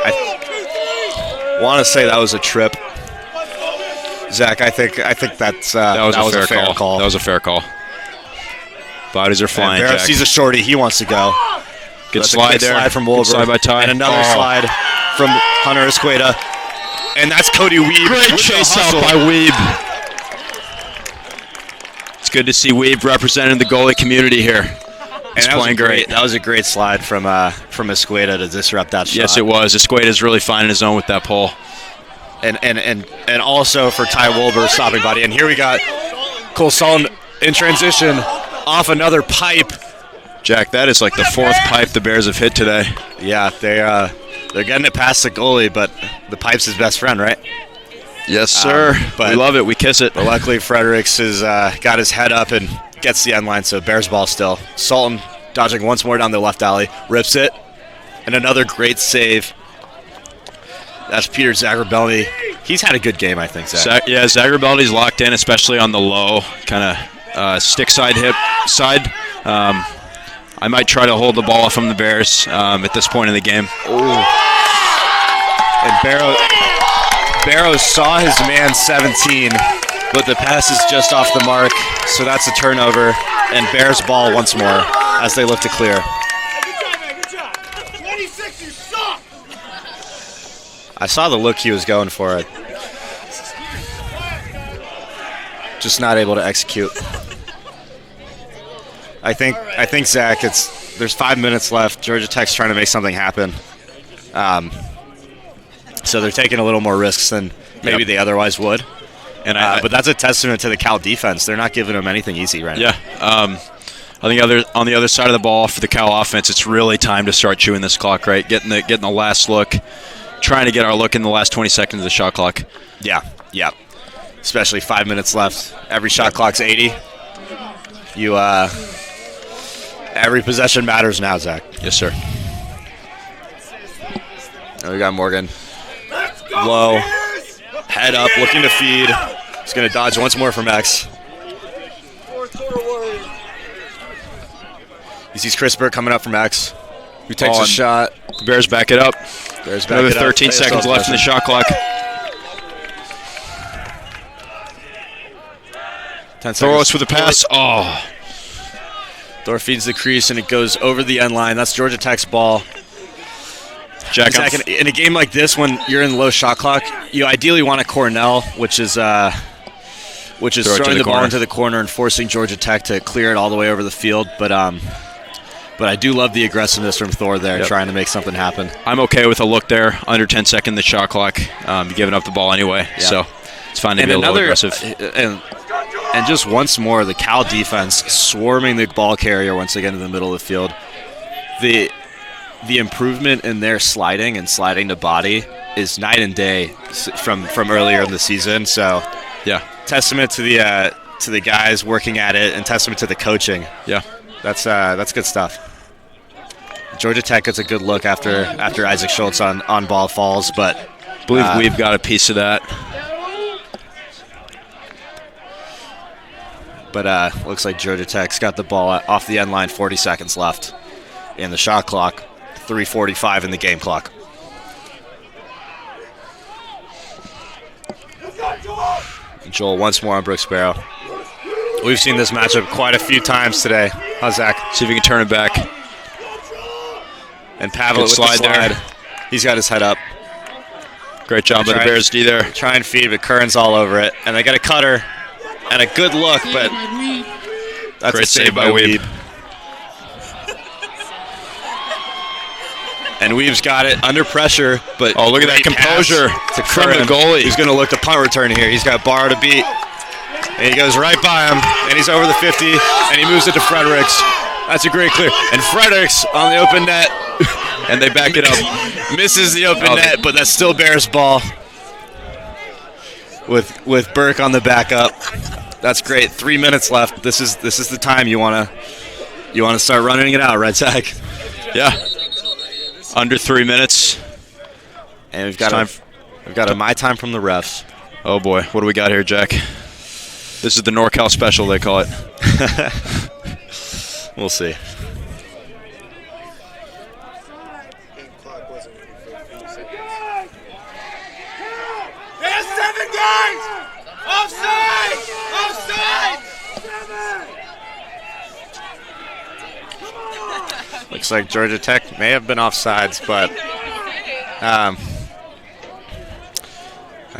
C: I want to say that was a trip. Zach, I think that's
D: That was
C: a
D: a
C: fair
D: fair
C: call.
D: That was a fair call. Bodies are
C: And
D: flying,
C: Barrow
D: Jack.
C: sees a shorty. He wants to go.
D: Good
C: That's a
D: slide
C: quick
D: there.
C: Slide from
D: Good
C: Wolver.
D: slide by Ty.
C: And another
D: Oh.
C: slide from Hunter Esqueda. And that's Cody Weeb.
D: Great
C: with the
D: chase out
C: hustle.
D: by Weeb. It's good to see Weeb representing the goalie community here. He's
C: And that was
D: playing great.
C: That was a great slide from Esqueda to disrupt that shot.
D: Yes, it was. Esqueda's really finding his own with that pole.
C: And also for Ty Wolber stopping body. And here we got Cole Sullen in transition off another pipe.
D: Jack, that is like the 4th pipe the Bears have hit today.
C: Yeah, they're getting it past the goalie, but the pipe's his best friend, right?
D: Yes, sir.
C: but-
D: We love it. We kiss it.
C: But luckily, Fredericks has got his head up and gets the end line, so Bears ball still. Sultan dodging once more down the left alley, rips it, and another great save. That's Peter Zagrabelny. He's had a good game, I think, Zach.
D: Zagrabelny's locked in, especially on the low, kind of stick side, hip side. I might try to hold the ball from the Bears at this point in the game.
C: And Barrow saw his man 17, but the pass is just off the mark, so that's a turnover. And Bears ball once more as they look to clear.
A: Good job, man. Good job. 26, you suck!
C: I saw the look he was going for it. Just not able to execute. I think Zach, there's 5 minutes left. Georgia Tech's trying to make something happen. So they're taking a little more risks than maybe they otherwise would.
D: And
C: But that's a testament to the Cal defense. They're not giving them anything easy right now.
D: yeah, I think on the other side of the ball for the Cal offense, it's really time to start chewing this clock, right? Getting the last look, trying to get our look in the last 20 seconds of the shot clock.
C: Yeah. Especially 5 minutes left. Every shot clock's 80. Every possession matters now, Zach.
D: Yes, sir.
C: And we got Morgan.
A: Let's go,
C: Low.
A: Bears!
C: Head up, looking to feed. He's going to dodge once more from X. He sees Chris Burke coming up from X. Who takes
D: Oh,
C: a shot.
D: The Bears back it up.
C: Bears back
D: Another
C: it up.
D: 13
C: Play
D: seconds
C: yourself
D: left in the
C: possession.
D: shot clock.
C: 10
D: Thoros
C: seconds.
D: with the pass. Oh.
C: Thor feeds the crease, and it goes over the end line. That's Georgia Tech's ball.
D: Jack,
C: Zach, in a game like this, when you're in low shot clock, you ideally want a Cornell, which is throwing the ball into the corner and forcing Georgia Tech to clear it all the way over the field. But I do love the aggressiveness from Thor there, trying to make something happen.
D: I'm okay with a look there. Under 10 seconds, the shot clock. You're giving up the ball anyway, so it's fine to be a little aggressive.
C: And just once more, the Cal defense swarming the ball carrier once again in the middle of the field. The improvement in their sliding and sliding to body is night and day from earlier in the season. So,
D: yeah,
C: testament to the guys working at it, and testament to the coaching.
D: Yeah,
C: that's good stuff. Georgia Tech gets a good look after Isaac Schultz on ball falls, but
D: I believe we've got a piece of that.
C: But looks like Georgia Tech's got the ball off the end line. 40 seconds left in the shot clock. 3:45 in the game clock. Joel once more on Brooks Barrow. We've seen this matchup quite a few times today. How's Zach?
D: See if you can turn it back.
C: And Pavel with the slide there. He's got his head up.
D: Great job by the Bears D there.
C: Try and feed, but Curran's all over it. And they got a cutter and a good look, but that's
D: great
C: a save by Weeb. And Weeb's got it under pressure, but
D: oh, look at that composure
C: to
D: from
C: Curran.
D: the goalie.
C: He's going to look to punt return here. He's got Barr to beat, and he goes right by him, and he's over the 50, and he moves it to Fredericks. That's a great clear. And Fredericks on the open net,
D: and they back it up.
C: Misses the open net, but that's still Bears ball. With Burke on the backup. That's great. 3 minutes left. This is the time you want to start running it out, right, Zach?
D: Yeah. Under 3 minutes.
C: And we've got a my time from the refs.
D: Oh boy, what do we got here, Jack? This is the NorCal special, they call it.
C: We'll see.
A: There's 7 guys! Offside! Offside!
C: Looks like Georgia Tech may have been offsides, but I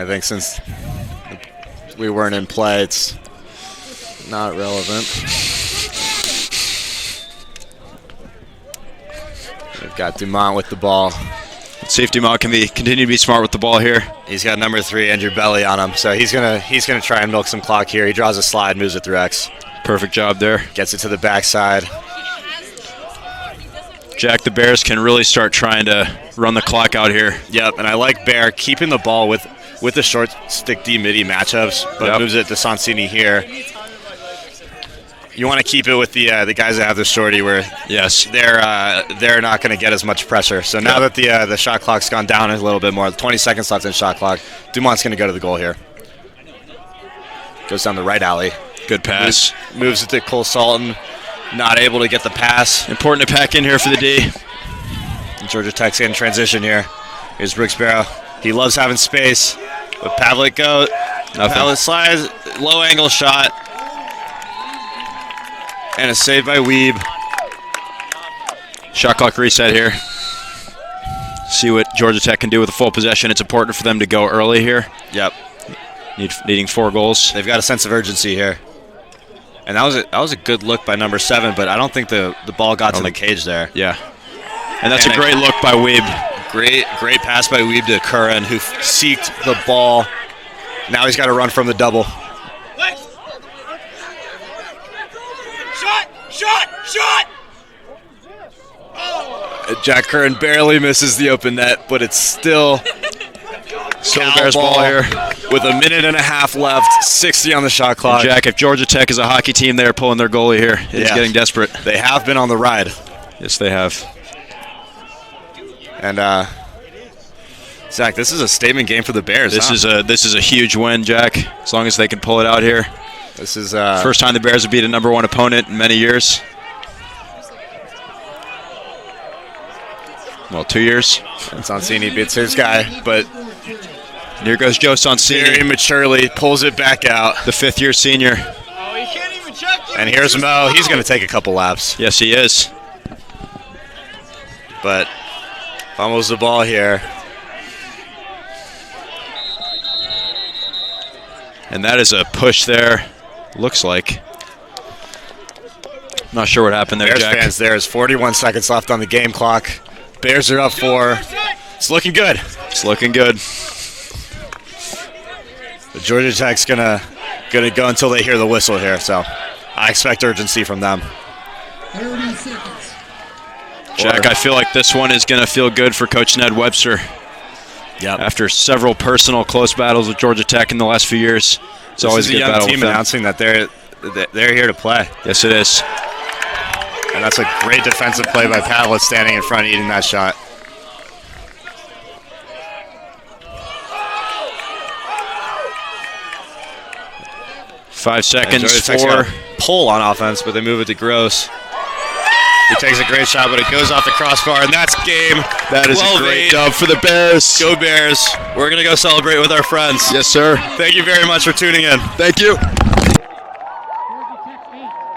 C: think since we weren't in play, it's not relevant. We've got Dumont with the ball.
D: Let's see if Dumont can continue to be smart with the ball here.
C: He's got number 3, Andrew Belly, on him, so he's gonna try and milk some clock here. He draws a slide, moves it through X.
D: Perfect job there.
C: Gets it to the backside.
D: Jack, the Bears can really start trying to run the clock out here.
C: Yep, and I like Bear keeping the ball with the short stick D midi matchups, but moves it to Sonsini here. You want to keep it with the guys that have the shorty, where they're not going to get as much pressure. So now that the shot clock's gone down a little bit more, 20 seconds left in the shot clock, Dumont's going to go to the goal here. Goes down the right alley.
D: Good pass.
C: Moves it to Cole Salton. Not able to get the pass.
D: Important to pack in here for the D.
C: And Georgia Tech's in transition here. Here's Brooks Barrow. He loves having space. But Pavlik go. Pavlik slides. Low angle shot. And a save by Weeb.
D: Shot clock reset here. See what Georgia Tech can do with a full possession. It's important for them to go early here.
C: Yep.
D: Needing 4 goals.
C: They've got a sense of urgency here. And that was a good look by number 7, but I don't think the ball got to the cage there.
D: Yeah. And that's a great look by Weeb.
C: Great pass by Weeb to Curran, who seeked the ball. Now he's got to run from the double.
A: Shot!
C: Jack Curran barely misses the open net, but it's still Bears ball here with a minute and a half left, 60 on the shot clock.
D: And Jack, if Georgia Tech is a hockey team, they are pulling their goalie here. It's getting desperate.
C: They have been on the ride.
D: Yes, they have.
C: And Zach, this is a statement game for the Bears.
D: This is a huge win, Jack. As long as they can pull it out here.
C: This is
D: first time the Bears have beat a number 1 opponent in many years. Well, 2 years.
C: And Sonsini beats his guy, but
D: here goes Joe Sonsini.
C: Very maturely pulls it back out.
D: The 5th-year senior.
A: Oh,
C: And here's Mo. He's going to take a couple laps.
D: Yes, he is.
C: But fumbles the ball here.
D: And that is a push there, looks like. Not sure what happened there,
C: Bears
D: Jack.
C: fans, there's 41 seconds left on the game clock. Bears are up 4. It's looking good.
D: It's looking good.
C: The Georgia Tech's gonna go until they hear the whistle here, so I expect urgency from them.
B: 30 seconds.
D: Jack, I feel like this one is going to feel good for Coach Ned Webster.
C: Yep.
D: After several personal close battles with Georgia Tech in the last few years, it's always a good battle
C: team
D: with them.
C: announcing that they're here to play.
D: Yes, it is.
C: And that's a great defensive play by Pavlik standing in front, eating that shot.
D: Five seconds
C: Georgia Tech's
D: for
C: got a pull on offense, but they move it to Gross. He takes a great shot, but it goes off the crossbar, and that's game.
D: that is a great
C: 12-8.
D: dub for the Bears.
C: Go Bears. We're going to go celebrate with our friends.
D: Yes, sir.
C: Thank you very much for tuning in.
D: Thank you.
B: Georgia Tech 8.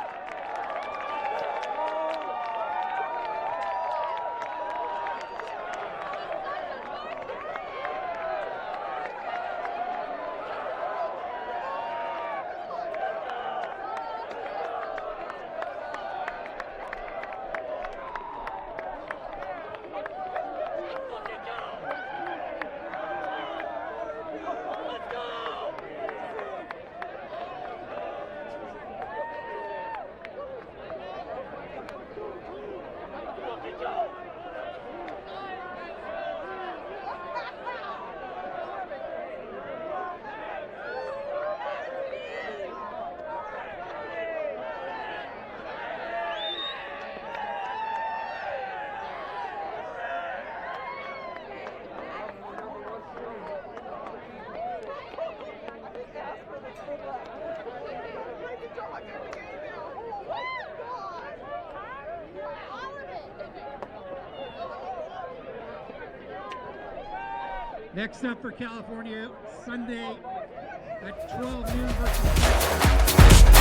B: Next up for California, Sunday at 12 noon versus